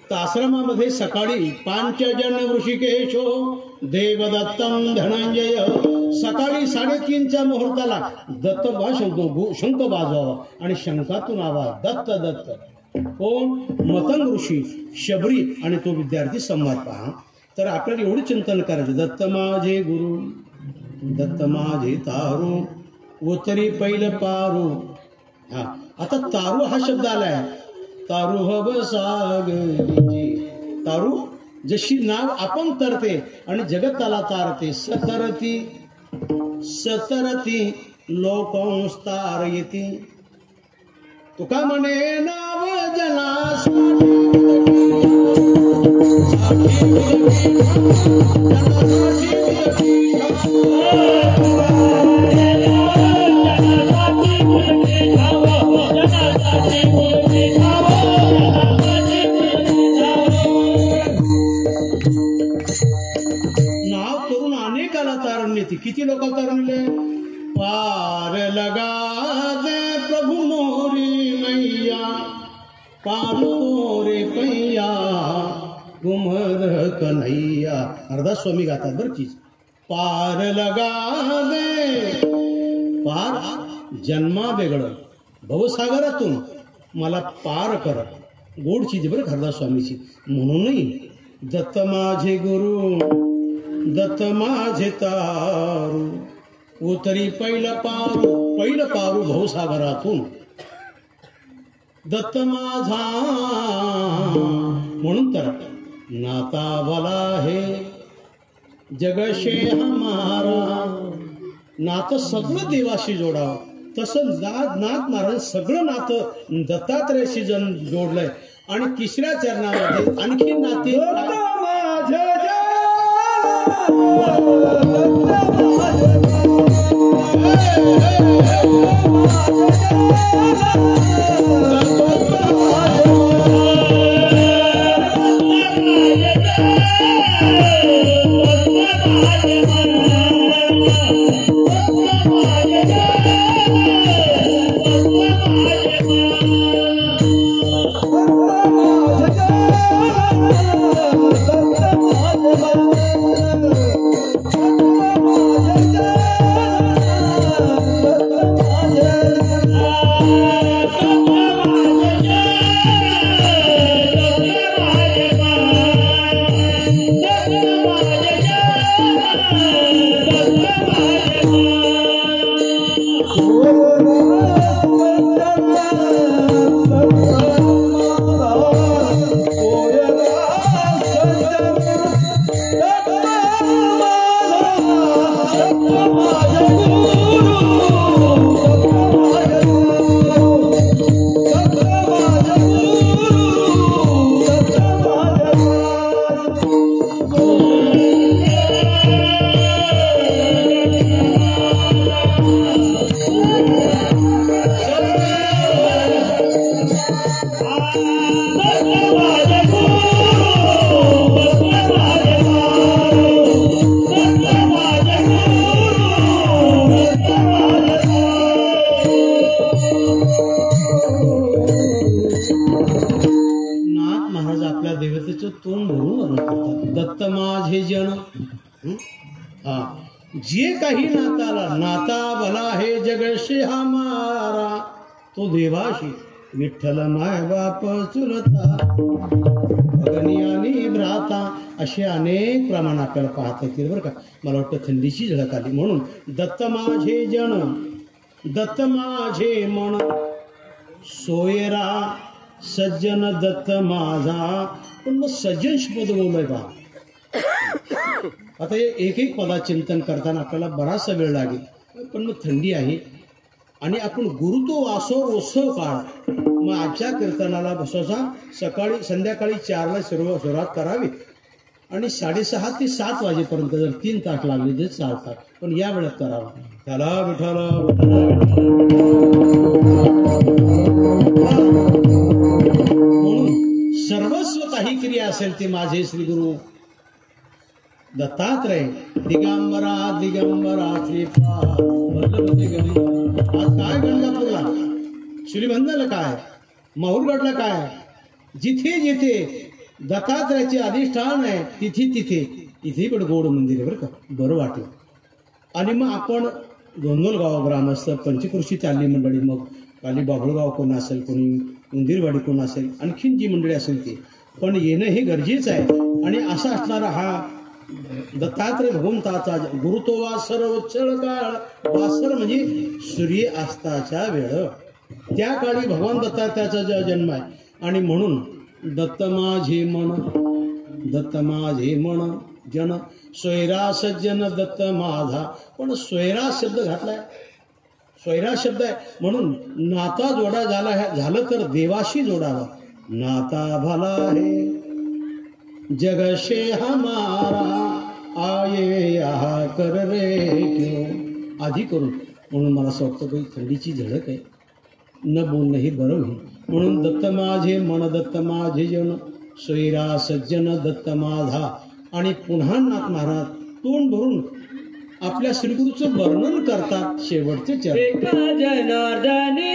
तर आश्रमामध्ये सकाळी पांचजन ऋषिकेशो देवदत्तम धनंजय. सकाळी 3:30च्या मुहूर्ताला दत्त शंख वाजवावा आणि शंखातून आवाज दत्त दत्त. कोण? मतंग ऋषी शबरी आणि तो विद्यार्थी संवाद पहा. तर आपल्याला एवढं चिंतन करायचं. दत्त माझे गुरु, दत्त माझे तारू, उतरी पैल पारू. हा आता तारू हा शब्द आलाय. तारू हव सागरी. तारू जशी नाव आपण तरते आणि जगताला तारते. सतरती सतरती लोकंस्तार येती. तुका म्हणे नाव जला नाव करून अनेकाला तारण येते. किती लोकांना तारणले? पार लगा दे प्रभु मोरी मैया, पार तोरे पैया कुमर कन्हैया. हरदास स्वामी गातात बरं चीज. पार लगा दे. पार जन्मा वेगळं भवसागरातून मला पार कर. गोड चीज बरं हरदास स्वामीची. म्हणूनही दत्त माझे गुरु, दत्त माझे तारू, उतरी पैल पारू भवसागरातून दत्त माझा. म्हणून तर नाता वाला हे जगशे हमारा. नातं सगळं देवाशी जोडावं. तसं नाथ महाराज सगळं नातं दत्तात्रयाशी जोडलंय. आणि 3ऱ्या चरणामध्ये आणखी नाते जे काही नाताला नाता भला हे जगशी हमारा तो देवाशी विठ्ठल माय बाप चुलता भगनी आणि भ्राता असे अनेक प्रमाण आपल्याला पाहता येतील बरं का. मला वाटतं थंडीची झळक आली म्हणून दत्त माझे जन दत्त माझे मन सोयरा सज्जन दत्त माझा. पण मग सज्जन पद बोलय बा. आता एक एक पदा चिंतन करताना आपल्याला बराचसा वेळ लागेल पण मग थंडी आहे आणि आपण गुरुतो वासो उत्सव काळ मग आजच्या कीर्तनाला बसवसा सकाळी संध्याकाळी 4ला सुरुवात करावी आणि 6:30 ते 7 वाजेपर्यंत जर 3 तास लागले तर चालतात पण या वेळेत करावा. त्याला विठाला म्हणून सर्वस्व काही क्रिया असेल ते माझे श्री गुरु दत्तात्रय दिगंबरा दिगंबरा श्रीपाद वल्लभ दिगंबरा. आज काय गंगापूरला श्रीबंधाला काय माहूरगडला काय जिथे जिथे दत्तात्रयाचे अधिष्ठान आहे तिथे पण गोड मंदिर आहे बरं का. बरं वाटेल. आणि मग आपण गोंदलगाव ग्रामस्थ पंचकृषी चालली मंडळी मग खाली बाभळगाव कोण असेल कोणी उंदीरवाडी कोण असेल आणखीन जी मंडळी असेल ती पण येणं हे गरजेचं आहे. आणि असा असणारा हा दत्तात्रय भगवंताचा गुरुतो वासर उच्चळ काळ. वासर म्हणजे सूर्य अस्ताच्या वेळ त्या काळी भगवान दत्तात्रयाचा जन्म आहे. आणि म्हणून दत्त माझे मन जन सोयरा सज्जन दत्त माझा. पण सोयरा शब्द घातलाय सोयरा शब्द आहे म्हणून नाता जोडा झालं तर देवाशी जोडावा. नाता भला है जगशे हमारा आये यहाँ कर रे क्यों. आधी करून म्हणून मला असं वाटतं काही थंडीची झळक आहे न बोलणं हे बरं होईल. म्हणून दत्त माझे मन दत्त माझे जन सोयरा सज्जन दत्त माझा. आणि पुन्हा नाथ महाराज तोंड भरून आपल्या श्रीगुरूचं वर्णन करतात शेवटचे चरण. जनार्दनी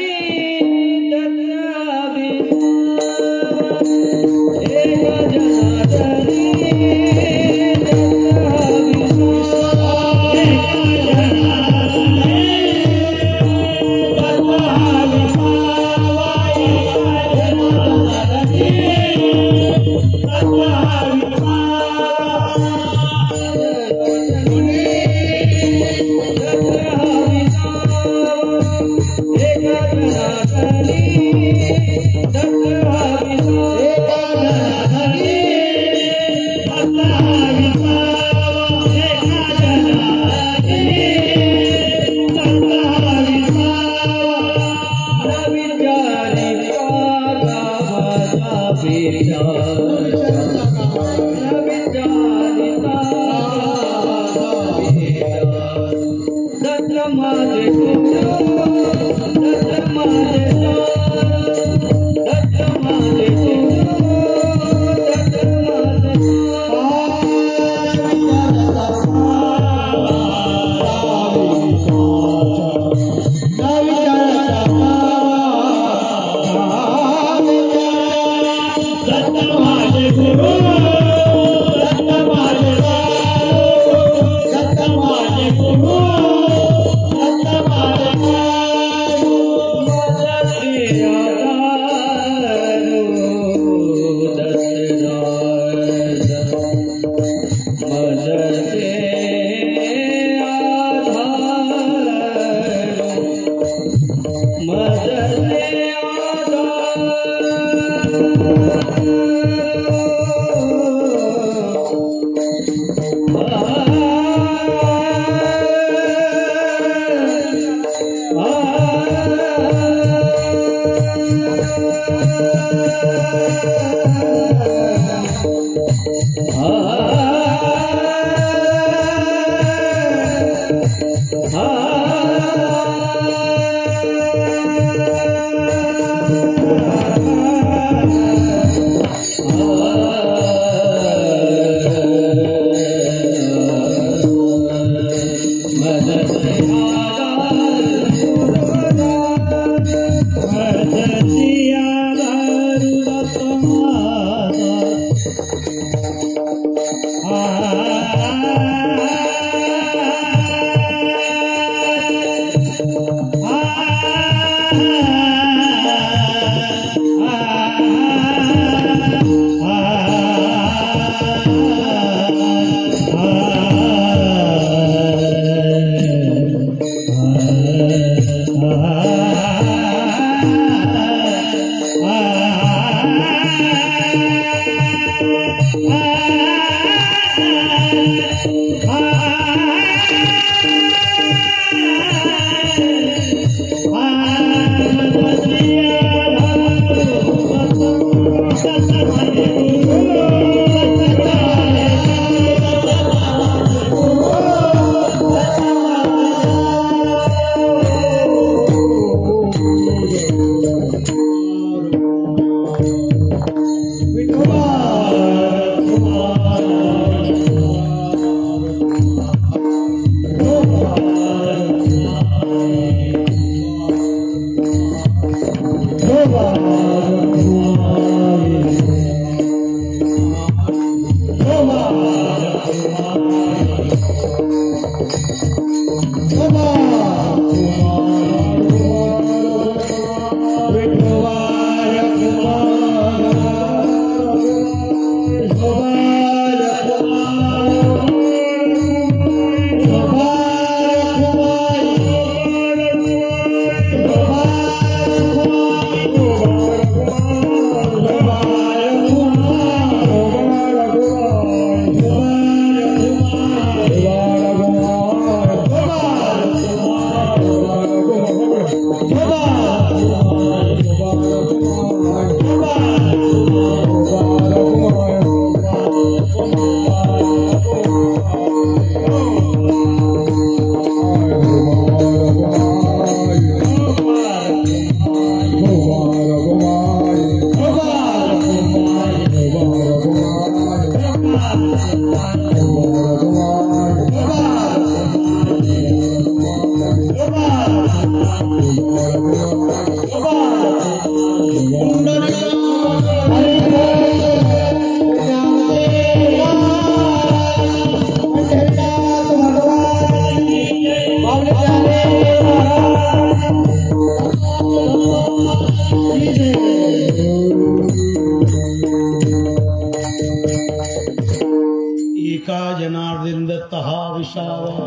एका जनार्दन दत्त हा विसावा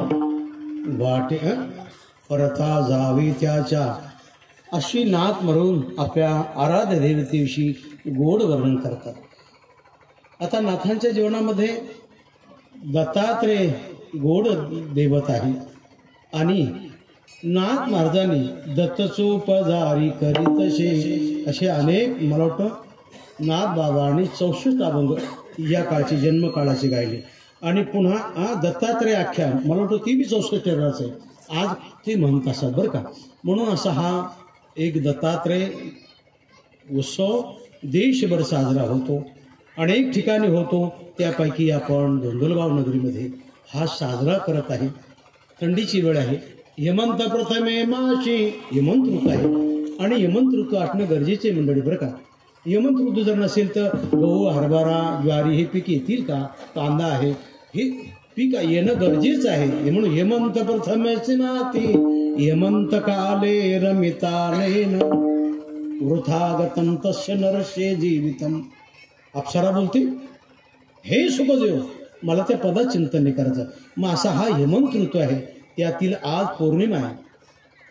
वाटे परथा जावी त्याच्या, अशी नाथ म्हणून आपल्या आराध्य देवतेविषयी गोड वर्णन करतात. आता नाथांच्या जीवनामध्ये दत्तात्रेय गोड दैवत आहे आणि नाथ महाराजांनी दत्तचोपजारी करीतशे असे अनेक, मला वाटतं नाथ बाबांनी 64 अभंग या काळची जन्मकाळाचे गायले. आणि पुन्हा दत्तात्रेय आख्यान, मला वाटतं ती बी 64 टेराच आहे, आज ते म्हणत असतात बरं का. म्हणून असा हा एक दत्तात्रेय उत्सव देशभर साजरा होतो, अनेक ठिकाणी होतो. त्यापैकी आपण धोंडलगाव नगरीमध्ये हा साजरा करत आहे. थंडीची वेळ आहे, हेमंत प्रथमे माशी, हेमंत ऋतू आहे आणि हेमंत ऋतू असणं गरजेचे मंडळी बरं का. हेमंत ऋतू जर नसेल तर गहू, हरभरा, ज्वारी हे पीक येतील का? कांदा आहे, हे पीक येणं गरजेचं आहे. म्हणून हेमंत प्रथमेच नाती हेमंत काले रमितालेन वृथागतम तस्य नरस्य जीवितम. अप्सरा बोलते, हे सुखदेव मला त्या पदात चिंतन नाही करायचं. मग असा हा हेमंत ऋतू आहे, त्यातील आज पौर्णिमा आहे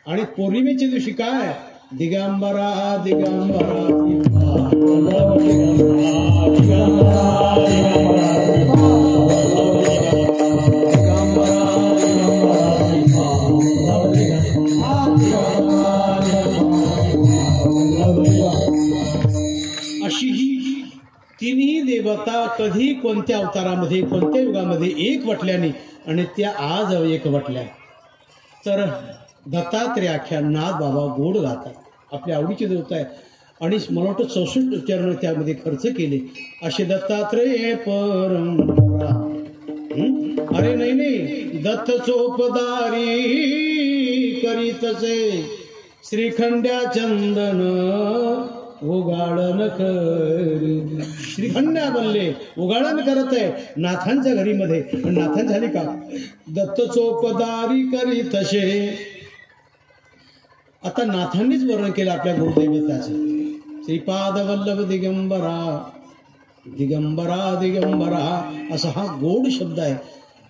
आणि पौर्णिमेच्या दिवशी काय दिगंबरा दिगंबरा अशी ही तिन्ही देवता कधी कोणत्या अवतारामध्ये कोणत्या युगामध्ये एक वटल्याने आणि त्या आज एक वटल्या. तर दत्तात्रय आख्यान नाथ बाबा गोड गातात, आपल्या आवडीचे देवता आहे. आणि मला वाटतं 64 चरण त्यामध्ये खर्च केले. असे दत्तात्रय परंपरा. अरे नाही दत्त चोपदारी करीतसे श्रीखंड्या चंदन उगाळण करी. श्रीखंड्या बनले, उगाळण करत आहे नाथांच्या घरीमध्ये. पण नाथां झाली का? दत्त चोपदारी करीतसे. आता नाथांनीच वर्णन केलं आपल्या गुरुदैवताचं. श्रीपाद वल्लभ दिगंबरा दिगंबरा दिगंबरा असा हा गोड शब्द आहे.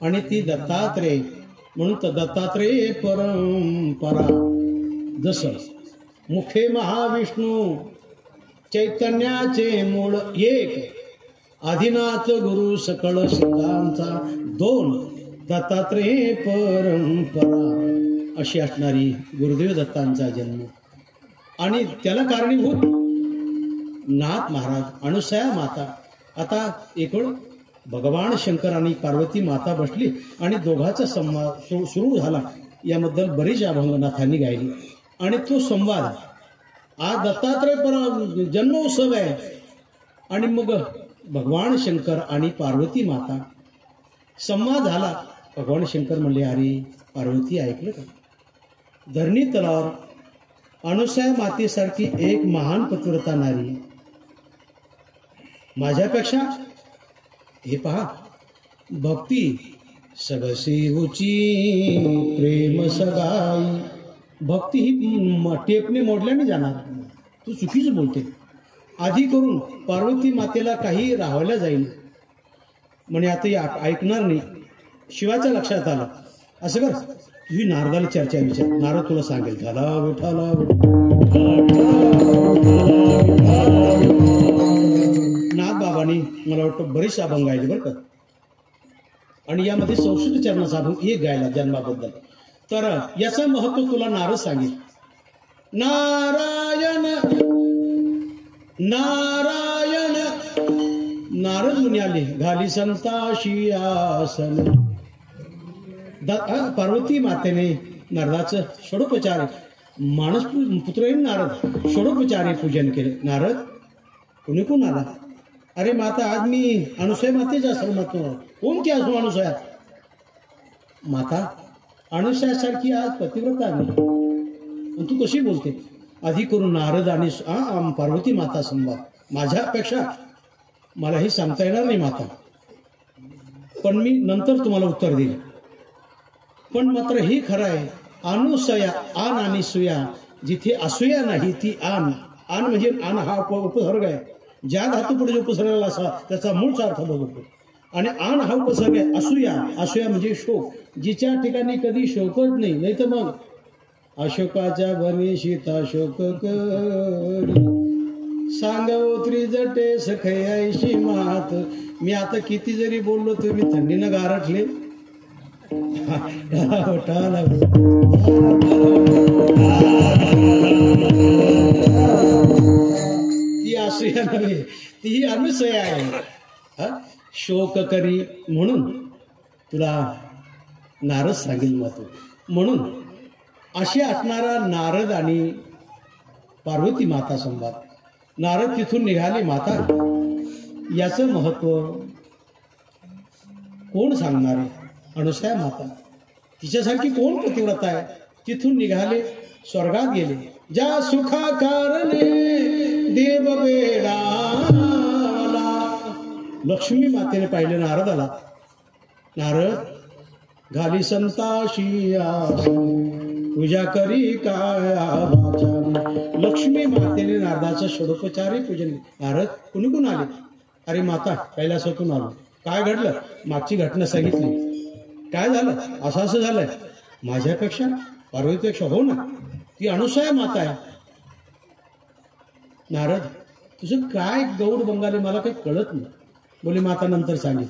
आणि ती दत्तात्रय म्हणून तर दत्तात्रय परंपरा. जसं मुखे महाविष्णू चैतन्याचे मूळ एक, आदिनाथ गुरु सकळ सिद्धांचा दोन, दत्तात्रय परंपरा अशी असणारी गुरुदेव दत्तांचा जन्म. आणि त्याला कारणीभूत नाथ महाराज, अनुसया माता. आता एकूण भगवान शंकर आणि पार्वती माता बसली आणि दोघांचा संवाद सुरू झाला. याबद्दल बरीच अभंगनाथांनी गायली. आणि तो संवाद आज दत्तात्रय जन्मोत्सव आहे. आणि मग भगवान शंकर आणि पार्वती माता संवाद झाला. भगवान शंकर म्हणले, अरे पार्वती ऐकलं का? धरणी तलावर अनुसया मातेसारखी एक महान पतिव्रता नारी माझ्यापेक्षा, हे पहा, भक्ती सगसेवची प्रेम सगाई. भक्ती ही टेपने मोडल्याने जाणार. तू चुकीचं बोलते. आधी करून पार्वती मातेला काही राहावल्या जाईल म्हणे. आता ऐकणार नाही. शिवाच्या लक्षात आलं, असं कर, तुझी नारदाला चर्चा विचार. नारद तुला सांगेल. झाला विठाला नाथ बाबांनी मला वाटतं बरेच अभंग गायले बरं का. आणि यामध्ये 64 चरणाचा अभंग एक गायला जन्माबद्दल. तर याचं महत्व तुला नारद सांगेल. नारायण नारायण नारद मुनी आले घाली संताशी आसन. पार्वती मातेने नारदाचं षडोपचार, मानस पुत्र नारद षडोपचारी पूजन केले. नारद कोणी कोण आला? अरे माता, आज मी अनुसया मातेच्या आश्रमात. कोणती आश्रम अनुसया? माता, अनुसयासारखी आज पतिव्रता नाही. तू कशी बोलते? आधी करून नारद आणि पार्वती माता संवाद. माझ्यापेक्षा मला हे सांगता येणार नाही माता, पण मी नंतर तुम्हाला उत्तर देईल. पण मात्र हे खरं आहे, अनुसया आन आणि सुया, जिथे असूया नाही ती आन. आन म्हणजे आन हा उपसर्ग आहे. ज्या धातू पुढे जो उपसर्गाला असा त्याचा मूळचा अर्थ बघतो. आणि आन हा उपसर्ग आहे. असूया, असूया म्हणजे शोक, जिच्या ठिकाणी कधी शोकच नाही. नाही तर मग अशोकाच्या बनी सीता शोक करी, सांगाव त्रिजटे सखयायशी मात. मी आता किती जरी बोललो तुम्ही थंडीनं गारठले. ती असूया नव्हे, ती अनुसया आहे. शोक करी म्हणून तुला नारद सांगेल महत्व. म्हणून असे असणारा नारद आणि पार्वती माता संवाद. नारद तिथून निघाले माता. याचं महत्व कोण सांगणार आहे? अनुसया माता. तिच्यासारखी कोण पतिव्रता आहे? तिथून निघाले, स्वर्गात गेले. ज्या सुखा कारणे देव वेडाला. लक्ष्मी मातेने पाहिले नारदाला. नारद घाली संताशी आसन, पूजा करी काय वाचा. लक्ष्मी मातेने नारदाचं षडोपचारी पूजन. नारद कुणी कोण आले? अरे माता, कैलासातून आलो. काय घडलं? मागची घटना सांगितली. काय झालं? असं असं झालंय. माझ्यापेक्षा, पार्वतीपेक्षा? हो ना, ती अनुसया माता आहे. नारद, तुझं काय गौड बंगाली मला काही कळत नाही. बोले माता नंतर सांगेल.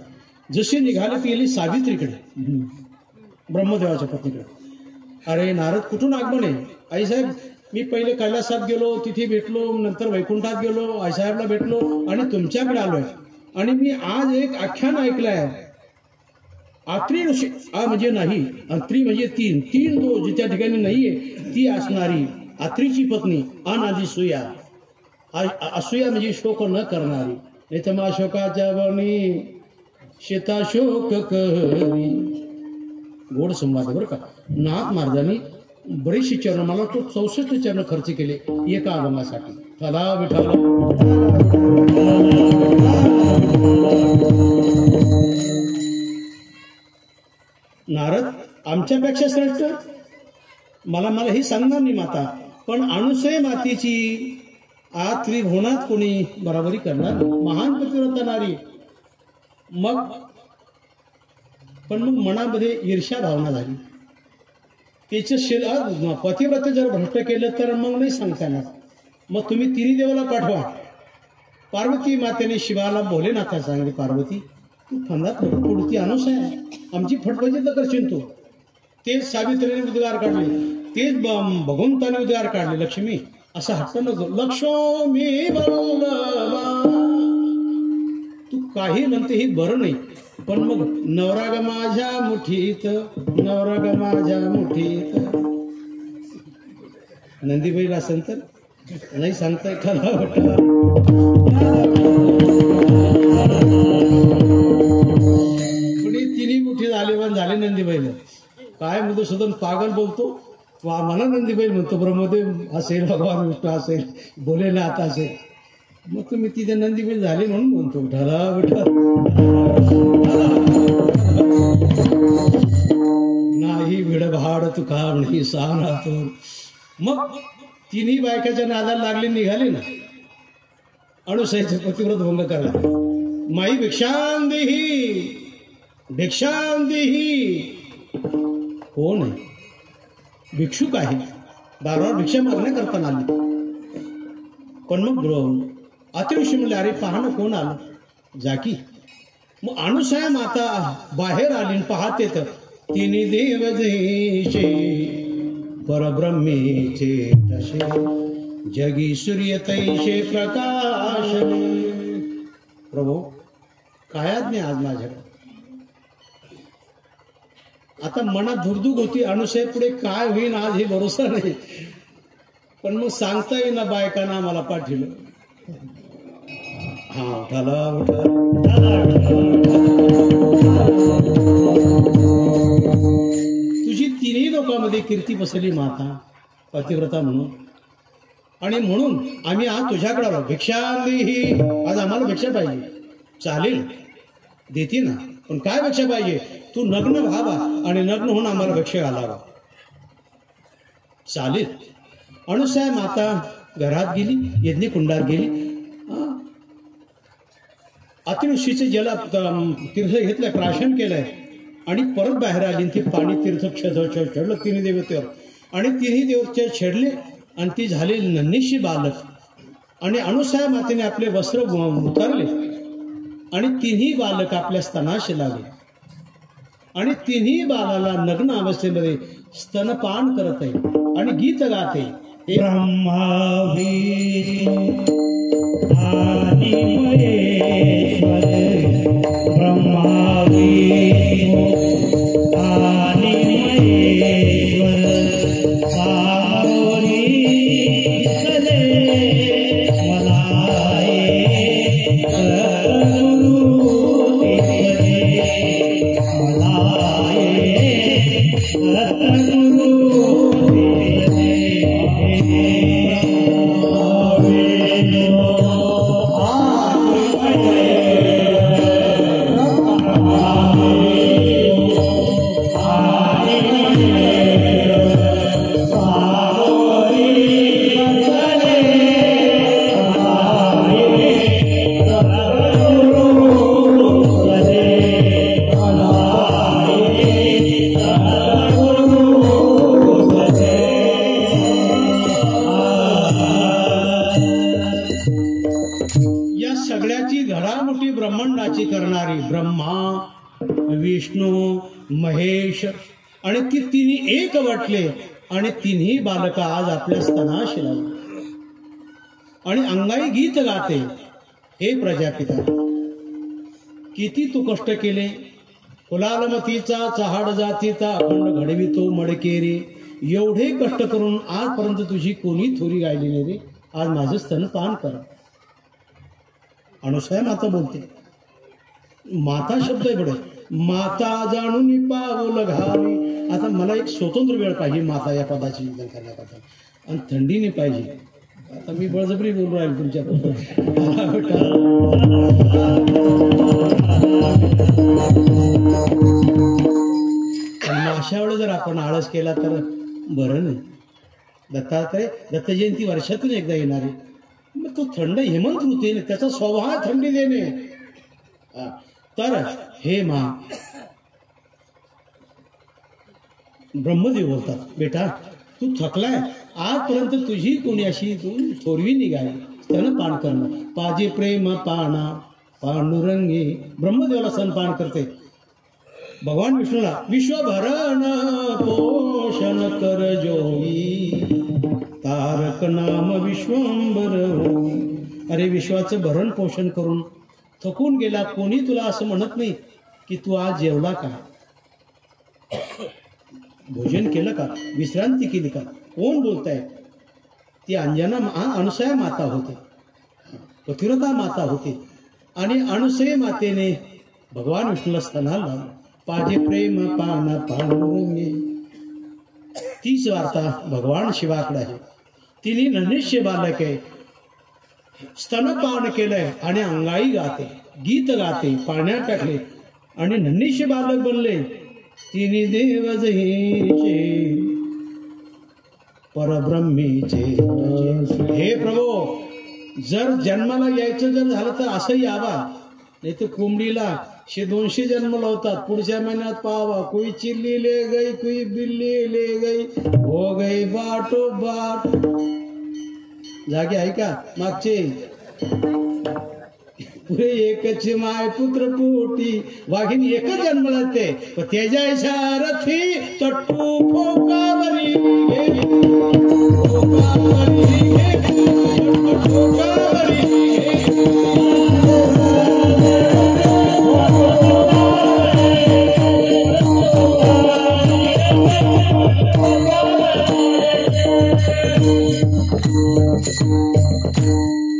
जशी निघाली ती गेली सावित्रीकडे, ब्रह्मदेवाच्या पत्नीकडे. अरे नारद, कुठून आगमन आहे? आईसाहेब, मी पहिले कैलासात गेलो, तिथे भेटलो, नंतर वैकुंठात गेलो, आईसाहेबला भेटलो आणि तुमच्याकडे आलोय. आणि मी आज एक आख्यान ऐकलंय. आत्री ऋषी म्हणजे नाही, आत्री म्हणजे तीन तीन जो जिच्या ठिकाणी नाहीये ती असणारी आत्रीची पत्नी अनादिसूया. असूया म्हणजे शोक न करणारी. नाही तर मग शोकाच्या वणी शेता शोक करी. गोड संवाद बरं का. नाथ महाराजांनी बरेचसे चरण, मला तो 64 चरण खर्च केले एका आगमासाठी. चला विठाला. नारद आमच्यापेक्षा श्रेष्ठ मला ही सांगणार नाही माता, पण अनुसय मातेची आज त्रिभुवनात कोणी बराबरी करणार. महान पतिव्रता नारी. मग पण मग मनामध्ये ईर्ष्या भावना झाली. तिचं पतिव्रते जर भ्रष्ट केलं तर मग नाही सांगता येणार. मग तुम्ही तिन्ही देवाला पाठवा. पार्वती मातेने शिवाला भोलेनाथा सांगितले, पार्वती तू फंदात पडू, ती अनुसय आहे, आमची फटफटी तर करशील तू. तेच सावित्रीने उद्गार काढले, तेच भगवंताने उद्गार काढले. लक्ष्मी असा हट्ट नको. लक्ष्मी वल्लभा तू काही म्हणते हे बरं नाही, पण मग नवरा ग माझ्या मुठीत, नवरा ग माझ्या मुठीत. नंदीबाईला असेल तर नाही सांगता एखादा वाटा. पुढे तिन्ही मुठी झाले पण झाले नंदीबाईला. काय मधुसूदन पागल बोलतो, मला नंदीबाई म्हणतो. ब्रह्मदेव असेल, भगवान विष्णू असेल, भोलेनाथ असेल. मग तुम्ही तिथे नंदीबाई झाले म्हणून म्हणतो. विठाला विठा नाही भिडभाड तुका नाही सारा तो. मग तिन्ही बायकाच्या नादाला लागले, निघाले ना अणुसयाचे पतिव्रत भंग करला. माई भिक्षां देही, भिक्षां देही. कोण आहे? भिक्षुक आहे, दारावर भिक्षा मागण्या आले. पण मग अतिवृष्टी म्हणले, अरे पहा ना कोण आलं, जाकी. मग अनुसया माता बाहेर आली, पाहते तर तिन्ही देव जैसे परब्रह्मेचे तसे जगी सूर्य तैसे प्रकाशले. प्रभू काय आज्ञा आज माझ्याकडे. आता मनात धुकधुक होती, अनुसय पुढे काय होईल आज हे भरोसा नाही. पण मग सांगता येईना बायकांना मला पाठवलं. हा उठाला. तुझी तिन्ही लोकांमध्ये कीर्ती बसली माता पतिव्रता म्हणून. आणि म्हणून आम्ही आज तुझ्याकडे आलो. भिक्षा देही, आज आम्हाला भिक्षा पाहिजे. चालेल देते ना, पण काय भिक्षा पाहिजे? तू नग्न व्हावा आणि नग्न होऊन आम्हाला भिक्षा घालावा. चालेल. अनुसया माता घरात गेली, यज्ञकुंडात गेली. अतिवृष्टीचे जल तीर्थ घेतलंय, प्राशन केलंय आणि परत बाहेर आली. ते पाणी तीर्थ छेडलं तिन्ही देवतेवर आणि तिन्ही देवते छेडले आणि ती झाली नन्हीशी बालक. आणि अनुसया मातेने आपले वस्त्र उतरले आणि तिन्ही बालक आपल्या स्तनाशी लागले. आणि तिन्ही बालाला नग्न अवस्थेमध्ये स्तनपान करत आहे आणि गीत गाते. ब्रह्मा आदि महेश्वर, ब्रह्मा आदि महेश्वर, सारोरी सदे मलाये ब्रह्मांडाची करणारी ब्रह्मा, विष्णू, महेश आणि ती तिन्ही एक वाटले आणि तिन्ही बालक आज आपल्या स्तनाशी लागले आणि अंगाई गीत गाते. हे प्रजापिता किती तू कष्ट केले, कुलालमतीचा चहाड जातीचा अखंड घडवितो मडकेरे. एवढे कष्ट करून आजपर्यंत तुझी कोणी थोरी गायली नाही रे. आज माझं स्तनपान कर. अनुसूया माता बोलते. माता शब्द आहे बडे. माता जाणून पावलं घावी. आता मला एक स्वतंत्र वेळ पाहिजे माता या पदाची निवेदन करण्याकरता, आणि थंडीने पाहिजे. आता मी बळजबरी बोलून राहील तुमच्याबरोबर. अशा वेळेला जर आपण आळस केला तर बरं नाही. दत्त जयंती वर्षातून एकदा येणार आहे. मग तो थंड हेमंत ऋतू, त्याचा स्वभाव थंडी देणे. तर हे मा ब्रह्मदेव बोलतात, बेटा तू थकलाय, आजपर्यंत तुझी कोणी अशी तू थोरवी निघाली, स्तनपान करणं पाजे प्रेम पाना पांडुरंगी. ब्रह्मदेवाला स्तनपान करते. भगवान विष्णूला विश्वभरण पोषण कर जोई, तारक नाम विश्वंबर होई. अरे विश्वाचं भरण पोषण करून थकून गेला, कोणी तुला असं म्हणत नाही की तू आज जेवला का, भोजन केलं का, विश्रांती केली का. कोण बोलताय? ती अंजना अनुसूया माता होते, पतिव्रता माता होती. आणि अनुसूया मातेने भगवान विष्णूला स्तनाला लावलं. पाजे प्रेम पाना पांडुरंगी. तीच वार्ता भगवान शिवाकडे आहे. तिने ननिष्य बालक आहे, स्तनपान केलंय आणि अंगाई गाते, गीत गाते, पाण्यात टाकले आणि ननिष्य बालक बनले. तिने देव जहीचे परब्रह्मीचे. हे प्रभो, जर जन्माला यायचं जर झालं तर असं यावा, नाही तर कोंबडीला 200 जन्म लावतात. पुढच्या महिन्यात पावा, कोई चिल्ली ले गई, कोई बिल्ली ले गई, हो गई बाटो बाट. जागे आहे का मागचे? पुरे एकच माय पुत्र पोटी, वाघीन एकच जन्मला ते, पण त्याच्या सारथी तट्टू फोकावरी गेली, फोकावरी गेली, फोकावरी गेली.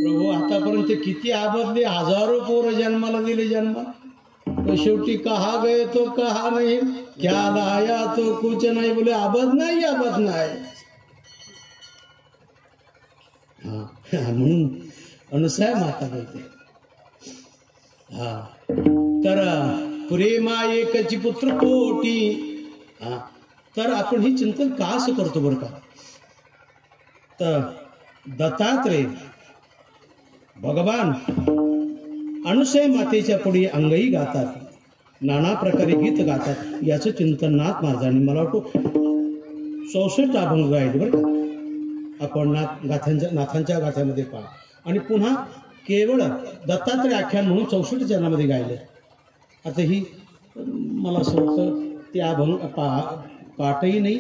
प्रभू आतापर्यंत किती आबदले, हजारो पोरं जन्माला दिले. जन्म शेवटी कहा गए तो कहा नाही, क्या लाया तो कुछ नाही. बोले आबद नाही, आबद नाही. म्हणून अनुसूया माता बोलते. तर प्रेमा एकची पुत्र पोटी. तर आपण हे चिंतन का असं करतो बरं का. तर दत्तात्रेय भगवान अनुसूया मातेच्या पुढे अंगही गातात, नाना प्रकारे गीत गातात. याचं चिंतन नाथ महाराजांनी मला वाटतं 64 अभंग गायले बरं का. आपण नाथांच्या गाथ्यामध्ये पहा. आणि पुन्हा केवळ दत्तात्रेय आख्यान म्हणून 64 चरणामध्ये गायले. आता ही मला असं वाटतं ते अभंग पाठही नाही,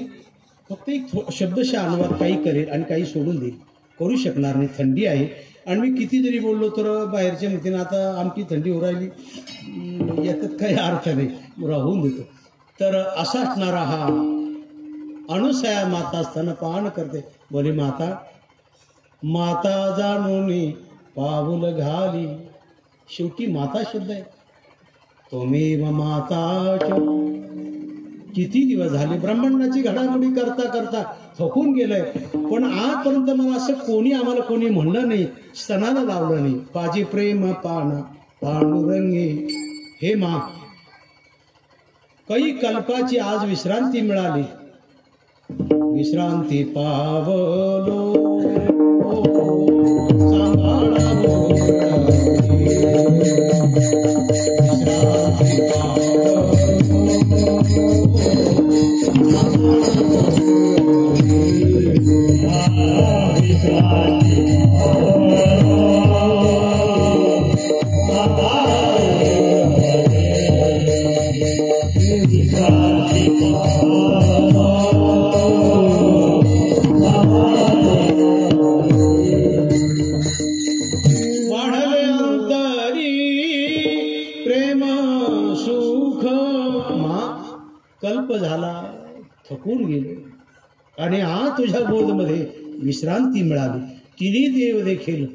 फक्त एक शब्दशः अनुवाद काही करेल आणि काही सोडून देईल, करू शकणार नाही. थंडी आहे आणि मी किती जरी बोललो तर बाहेरच्या मतीने आता आमची थंडी हो राहिली, याच्यात काही अर्थ नाही, राहून देतो. तर असा असणारा हा अनुसूया माता स्तनपान करते. बोली माता, माता जाणून पाऊल घाली. शेवटी माता शब्द आहे. तुम्ही माता. किती दिवस झाले ब्रह्मांडाची घडामोडी करता करता थकून गेलंय, पण आजपर्यंत मला असं कोणी आम्हाला कोणी म्हणलं नाही, स्तनाला लावलं नाही. पाजी प्रेम पाना पांडुरंगी. हे मा, काही कल्पाची आज विश्रांती मिळाली, विश्रांती पावलो सांभाळावो. वाढ कल्प झाला, थकून गेले आणि तुझ्या गोदमध्ये विश्रांती मिळाली. तिन्ही देव देखील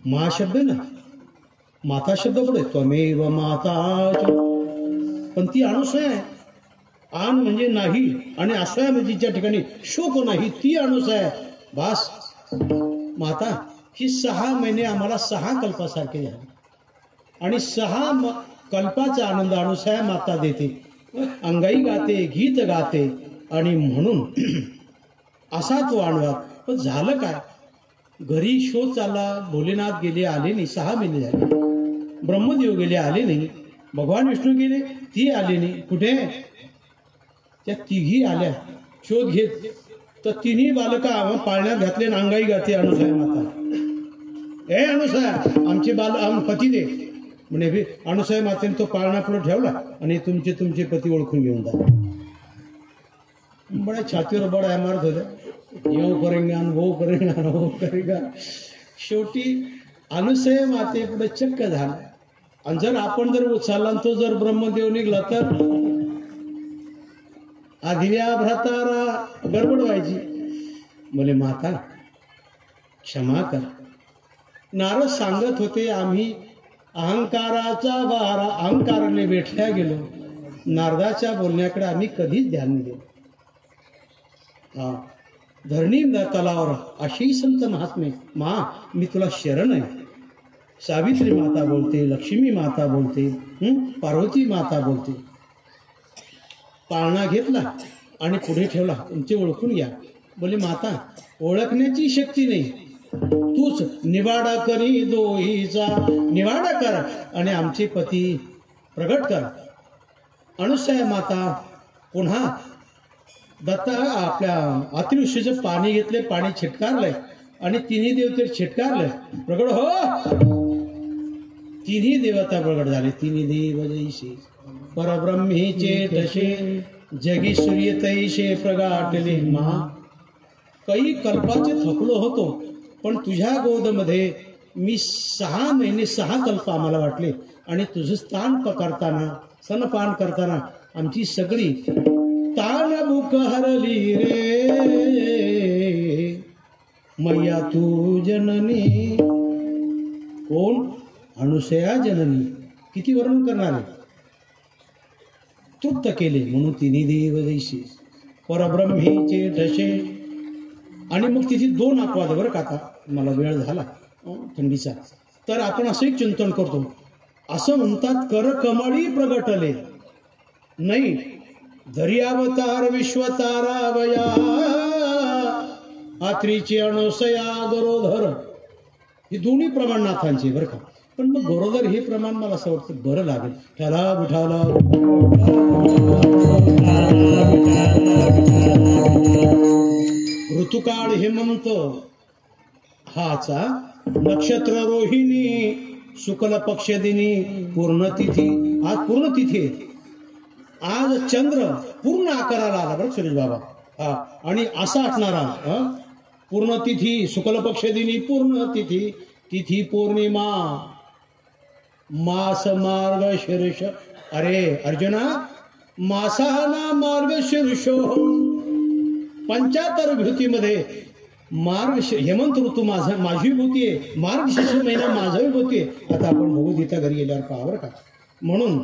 मा शब्द ना, माता शब्द पुढे त्वमेव माता, पण ती अणुसया आहे. आण म्हणजे नाही आणि असया म्हणजे ज्या ठिकाणी शोक नाही, ती अणुसया. बास माता ही 6 महिने आम्हाला 6 कल्पासारखे झाले आणि 6 कल्पाचा आनंद अणुसया माता देते. अंगाई गाते, गीत गाते आणि म्हणून असा तो आणवा. पण झालं काय, घरी शोध चालला, भोलेनाथ गेले आले नाही, 6 महिने झाले. ब्रह्मदेव गेले आले नाही, भगवान विष्णू गेले ती आले नाही. कुठे त्या तिघी आल्या शोध घेत, तर तिन्ही बालका पाळण्यात घातले आणि अंगाई गाते अणुसया माता. ए अणुसया आमचे पती दे म्हणे. अणुसया मातेने तो पाळणा पुढे ठेवला आणि तुमचे पती ओळखून घेऊन जा. बड्या छातीवर बडा मारत होत्या, यो करेंगा वो करेंगा वो करेंगा. शेवटी अणुसया माते पुढे चक्क झाला. आणि जर आपण जर उचलला तो जर ब्रह्मदेव निघला तर आधिव्या भ्रातारा गडबड व्हायची. बोले माता क्षमा कर. नारद सांगत होते आम्ही अहंकाराचा वारा, अहंकाराने वेठल्या गेलो. नारदाच्या बोलण्याकडे आम्ही कधीच ध्यान नाही दिलं. धरणी तलावर अशी संत महात्मे. मा मी तुला शरण आहे. सावित्री माता बोलते, लक्ष्मी माता बोलते, पार्वती माता बोलते. पाळणा घेतला आणि पुढे ठेवला. तुमचे ओळखून घ्या. बोले माता ओळखण्याची शक्ती नाही, तूच निवाडा करी दोहीचा, निवाडा कर आणि आमचे पती प्रगट कर. अणुसया माता पुन्हा दत्ता आपल्या अतिवृष्टीचं पाणी घेतले, पाणी छिटकारलंय आणि तिन्ही देवते छिटकारलंय. प्रगट हो. तिन्ही देवता प्रगट झाले. तिन्ही देव जैसे परब्रह्मीचे तसे जगी सूर्य तैसे प्रगाटले. मा काही कल्पाचे थकलो होतो, पण तुझ्या गोदमध्ये मी 6 महिने 6 कल्प आम्हाला वाटले आणि तुझं स्थान करताना, स्तनपान करताना आमची सगळी तान बुक हरली रे. मैया तू जननी. कोण? अणुसया जननी. किती वर्णन करणार आहे. तृप्त केले म्हणून तिन्ही देव जैसे परब्रह्मीचे ठसे. आणि मग तिथे 2 अपवाद बरं का. आता मला वेळ झाला थंडीचा, तर आपण असं एक चिंतन करतो. असं म्हणतात कर कमळी प्रगटले नाही, धरी अवतार विश्वतारावया, आत्रीची अणुसया गरोधर. ही दोन्ही प्रमाण नाथांचे बरं का. पण मग गरोदर हे प्रमाण मला असं वाटतं बरं लागेल. ठला विठाला. ऋतुकाळ हेमंत हाचा, नक्षत्र रोहिणी, शुक्ल पक्ष दिनी पूर्णतिथी. आज पूर्णतिथी आहे. आज चंद्र पूर्ण आकाराला आला बरं सुरेश बाबा. आणि असा असणारा पूर्णतिथी, शुक्ल पक्ष दिनी पूर्णतिथी, तिथी पौर्णिमा, मास मार्ग शीर्ष. अरे अर्जुना, मासाना मार्ग शीर्ष. 75 भूतीमध्ये मार्ग हेमंत ऋतू माझी भूती आहे, मार्गशीर्ष महिना माझाही भूती आहे. आता आपण बघू तिथं घरी गेल्यावर पाहावर का. म्हणून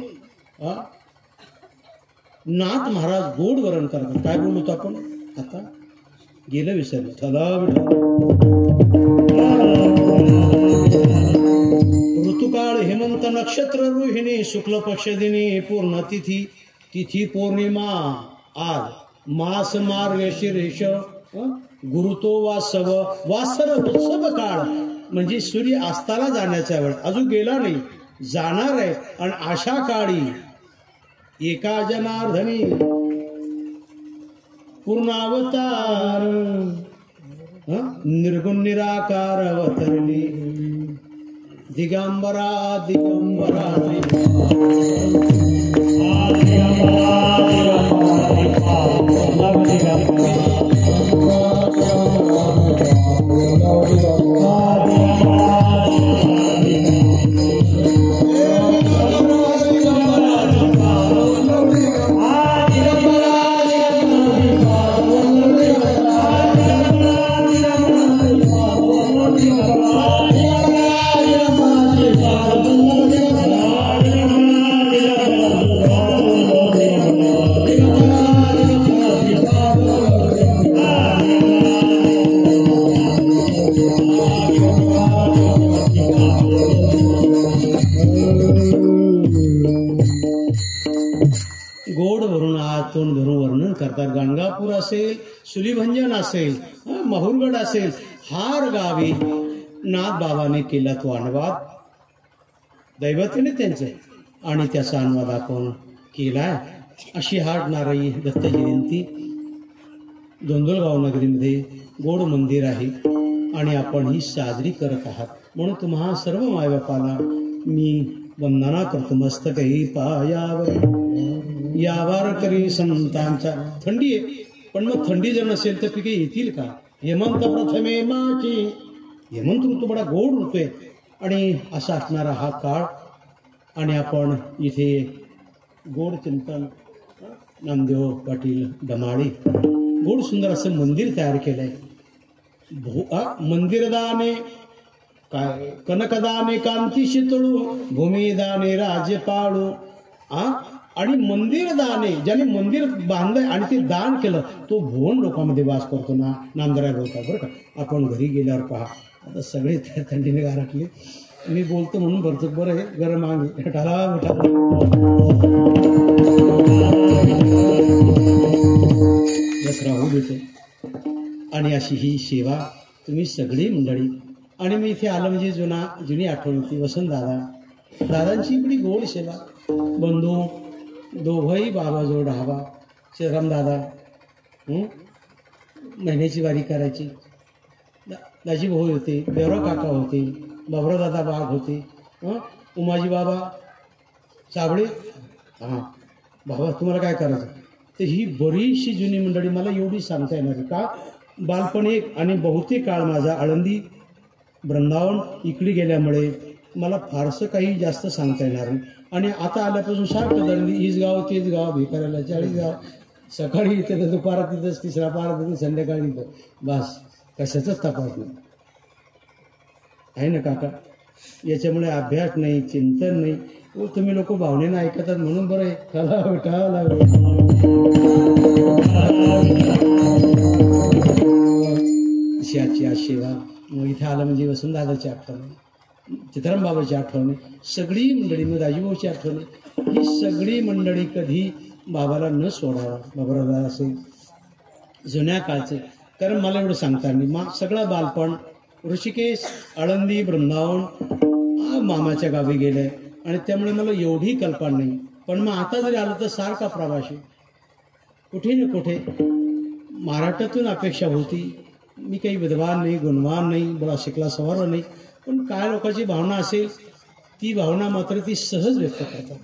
नाथ महाराज गोड वरण करतात. काय बोलत आपण आता गेलं विसरलं. थला ऋतुकाळ हेमंत नक्षत्र रोहिणी शुक्ल पक्ष दिनी पूर्णतिथी, तिथी पौर्णिमा. आज मास मार्ग शीर्ष गुरुतो वासव. वासर उत्सव काळ म्हणजे सूर्य अस्ताला जाण्याचा वेळ. अजून गेला नाही, जाणार आहे. आणि अशा काळी एका जनार्दनी पूर्णावतार निर्गुण निराकार अवतरली. दिगंबरा दिगंबरा दिगंबरा गोड भरून आतून भरून वर्णन करतात. गाणगापूर असेल, सुलीभंजन असेल, माहुरगड असेल, हार गावी नाथ बाबाने केला तो अनुवाद, दैवतेने त्यांचे, आणि त्याचा अनुवाद आपण केलाय. अशी हाट नाराई दत्त जयंती दोंदलगाव नगरीमध्ये गोड मंदिर आहे आणि आपण ही साजरी करत आहात. म्हणून तुम्हा सर्व मायबापाला मी वंदना करतो. मस्तकही पायावर यावर करी संतांचा. थंडी आहे, पण मग थंडी जर नसेल तर पिके येतील का? हेमंत प्रथमे माची, हेमंत ऋतू बडा गोड ऋतू आहे आणि असा असणारा हा काळ. आणि आपण इथे गोड चिंतन नामदेव पाटील डमाळे गोड सुंदर असं मंदिर तयार केलंय. मंदिरदाने काय कनकदाने कांती शितळू, भूमिदाने राज्यपाळू. आणि मंदिर दाने, ज्याने मंदिर बांधलंय आणि ते दान केलं तो भुवन लोकांमध्ये वास करतो ना, नांदरा बोलतात बरं का. आपण घरी गेल्यावर पहा, आता सगळे थंडीने गारटले. मी बोलतो म्हणून भरतो, बरं आहे गरम आंगी ठाला मिठा बस राहू देतो. आणि अशी ही सेवा तुम्ही सगळी मंडळी. आणि मी इथे आलं म्हणजे जुनी आठवण होती. वसंत दादांची इकडे गोड सेवा. बंधू दोघंही बाबाजवळ राहावा. श्रीराम दादा महिन्याची वारी करायची. दाजी भाऊ होते, देवराव काका होते, बाबराव दादा बाग होते, उमाजी बाबा साबळे. बाबा तुम्हाला काय करायचं? तर ही बरीचशी जुनी मंडळी मला एवढी सांगता येणार का, बालपण एक आणि बहुतेक काळ माझा आळंदी वृंदावन इकडे गेल्यामुळे मला फारसं काही जास्त सांगता येणार नाही. आणि आता आल्यापासून सारखं दळली, हीच गाव तेच गाव, भिकाऱ्याला 40 गाव, सकाळी इथे तर दुपारात तिथंच, तिसरा पारा तिथं, संध्याकाळी इथं. बस कशाचाच तपास नाही आहे ना काका. याच्यामुळे अभ्यास नाही, चिंतन नाही. तुम्ही लोक भावनेनं ऐकतात म्हणून बरं आहे. अशी आज सेवा. मग इथे आलं म्हणजे वसंतदादाची आठवण, चित्राम बाबाची आठवण, सगळी मंडळी, मग राजीभाऊची आठवण, ही सगळी मंडळी कधी बाबाला न सोडावा. बाबाराव असेल जुन्या काळचं. कारण मला एवढं सांगता नाही, सगळं बालपण ऋषिकेश, आळंदी, वृंदावन मामाच्या गावी गेलंय आणि त्यामुळे मला एवढी कल्पना नाही. पण मग आता जरी आलं तर सारखा प्रवासी कुठे ना कुठे महाराष्ट्रातून अपेक्षा होती. मी काही विद्वान नाही, गुणवान नाही, बडा शिकला सवार नाही, पण काय लोकांची भावना असेल ती भावना मात्र ती सहज व्यक्त करतात.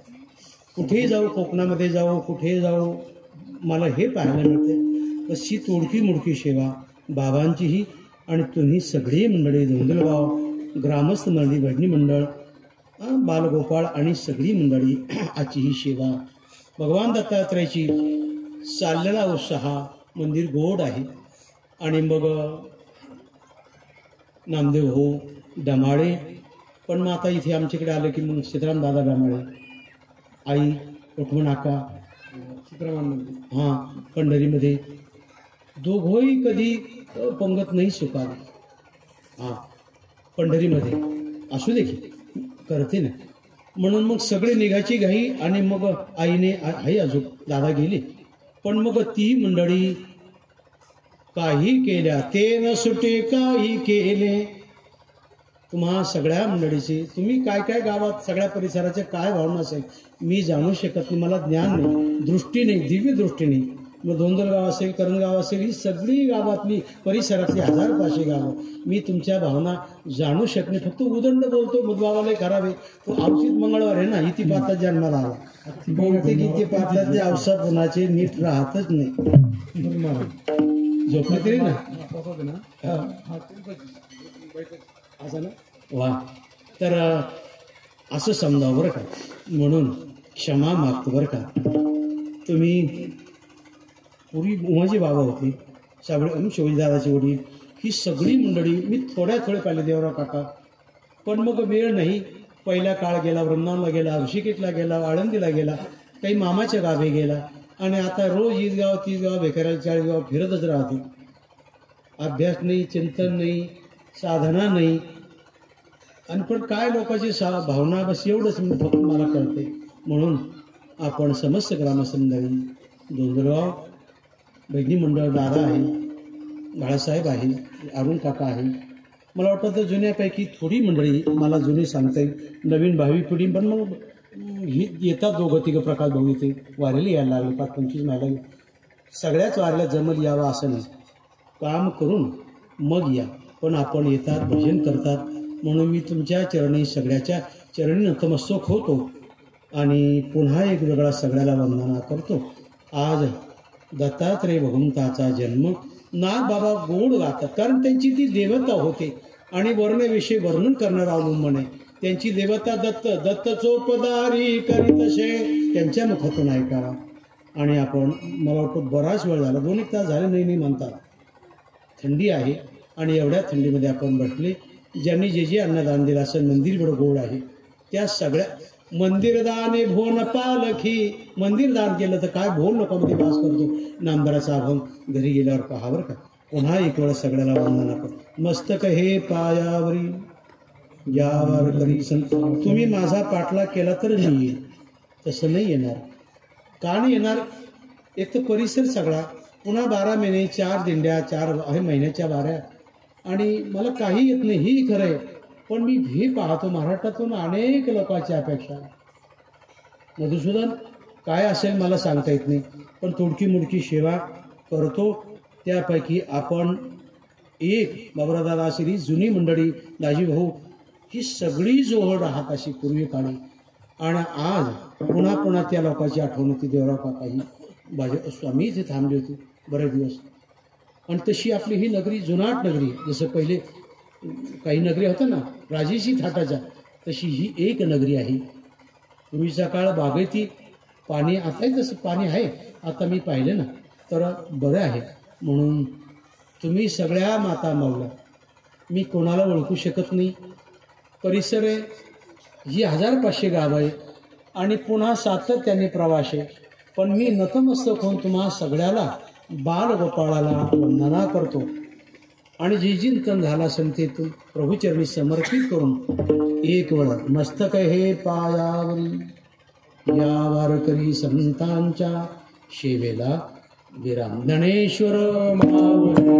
कुठेही जाऊ, कोकणामध्ये जाऊ, कुठेही जाऊ, मला हे पाहायला मिळते. तशी तोडकी मोडकी सेवा बाबांचीही. आणि तुम्ही सगळी मंडळी, धोंदलगाव ग्रामस्थ मंडळी, भजनी मंडळ, बालगोपाळ आणि सगळी मंडळी, आजची ही सेवा भगवान दत्तात्रयाची चाललेला उत्साह. मंदिर गोड आहे. आणि मग नामदेव हो डमाळे. पण मग आता इथे आमच्याकडे आलं की मग सीताराम दादा डमाळे, आई लक्ष्मण आका सीताराम पंढरीमध्ये दोघंही कधी पंगत नाही सुकावी. पंढरीमध्ये असू देखील करते ना. म्हणून मग सगळे निघायची घाई. आणि मग आईने आई अजून दादा गेले. पण मग ती मंडळी काही केल्या ते न सुटे काही केले. तुम्हा सगळ्या मंडळीचे, तुम्ही काय काय गावात सगळ्या परिसराचे काय भावना असेल मी जाणू शकत नाही, मला ज्ञान नाही, दृष्टी नाही, दिव्य दृष्टी नाही. मग धोंदलगाव असेल, करणगाव असेल, ही सगळी गावातली परिसरातली 1000-500 गावं मी तुमच्या भावना जाणू शकणे. फक्त उदंड बोलतो मुदबाबाला करावे. तो औषध मंगळवार आहे ना, इथे पाहतात जन्माला आला. बहुतेक इथे पाहतात ते औषध कोणाचे नीट राहतच नाही. झोपले तरी ना असं ना. वा. तर असं समजावं बरं का. म्हणून क्षमा मागतो बरं का. तुम्ही पूर्वी उमाजी बाबा होते, साबळे शिवाजीदादाचे वडील, ही सगळी मंडळी मी थोड्या पाहिले, देवराव काका. पण मग वेळ नाही. पहिला काळ गेला, वृंदावनला गेला, ऋषिकेशला गेला, आळंदीला गेला, काही मामाच्या गावी गेला. आणि आता रोज 20 गाव 30 गाव भेकायला 40 गाव फिरतच राहते. अभ्यास नाही, चिंतन नाही, साधना नाही. आणि पण काय लोकांची भावना, बस एवढंच मी फक्त मला कळते. म्हणून आपण समस्त ग्रामस्थांनी दोंदरगाव भजनी मंडळ दादा आहे, बाळासाहेब आहे, अरुण काका आहे. मला वाटतं तर जुन्यापैकी थोडी मंडळी मला जुनी सांगता येईल, नवीन भावी पिढी पण मग ही येतात दोघं तिघं प्रकाश भाऊ इथे वारीला यायला लागले 5-25 महिला. सगळ्याच वारीला जमल यावं असं नाही, काम करून मग या, पण आपण येतात भजन करतात म्हणून मी तुमच्या चरणी सगळ्याच्या चरणी नतमस्तक होतो आणि पुन्हा एक वेगळा सगळ्याला वंदना करतो. आज दत्तात्रय भगवंताचा जन्म नाथ बाबा गोड गातात, कारण त्यांची ती देवता होते आणि वर्णाविषयी वर्णन करणारा अवलंबन आहे. त्यांची देवता दत्त, दत्त चोपदारी करीतसे त्यांच्या मुखातून ऐकावा. आणि आपण मला वाटतं बराच वेळ झाला, 2-1 तास झाले नाही म्हणतात, थंडी आहे आणि एवढ्या थंडीमध्ये आपण बसले. ज्यांनी जे जे अन्नदान दिलं असं मंदिर बडं गोड आहे, त्या सगळ्या मंदिरदाने भोन पालखी, मंदिर दान केलं तर काय भोन लोकांमध्ये वास करतो. नामदाराचा अभंग घरी गेल्यावर पहावर का. पुन्हा एक वेळा सगळ्याला वंदना करतो. मस्तक हे पायावरी यावर करी संत. तुम्ही माझा पाठलाग केला तर नाही येईल, तसं नाही येणार. का नाही येणार? एक तर परिसर सगळा, पुन्हा 12 महिने 4 दिंड्या, 4 महिन्याच्या वाऱ्या, आणि मला काही येत नाही ही खरं आहे. पण मी हे पाहतो महाराष्ट्रातून अनेक लोकांची अपेक्षा. मधुसूदन काय असेल मला सांगता येत नाही, पण थोडकी मोडकी सेवा करतो. त्यापैकी आपण एक बाबरादादा श्री जुनी मंडळी दाजी भाऊ ही सगळी जोड राहत अशी पूर्वी काळी, आणि आज पुन्हा पुन्हा त्या लोकांची आठवण होती. देवराव काकाही बाजे स्वामी इथे थांबले होते बरेच दिवस, आणि तशी आपली ही नगरी जुनाट नगरी, जसं पहिले काही नगरी होत्या ना राजेशी थाटाच्या, तशी ही एक नगरी आहे. पूर्वीचा काळ बागायती पाणी, आताही तसं पाणी आहे, आता मी पाहिलं ना तर बरं आहे. म्हणून तुम्ही सगळ्या माता मावल्या, मी कोणाला ओळखू शकत नाही. परिसर आहे ही 1500 गावं आहे आणि पुन्हा सातत्याने प्रवास आहे, पण मी नतमस्तक होऊन तुम्हा सगळ्याला बालगोपाळाला वंदना करतो. आणि जे चिंतन झाला संतेतून प्रभुचरणी समर्पित करून एक वेळ मस्तक हे पायावरी या वारकरी संतांच्या सेवेला विराम. ज्ञानेश्वर माऊली.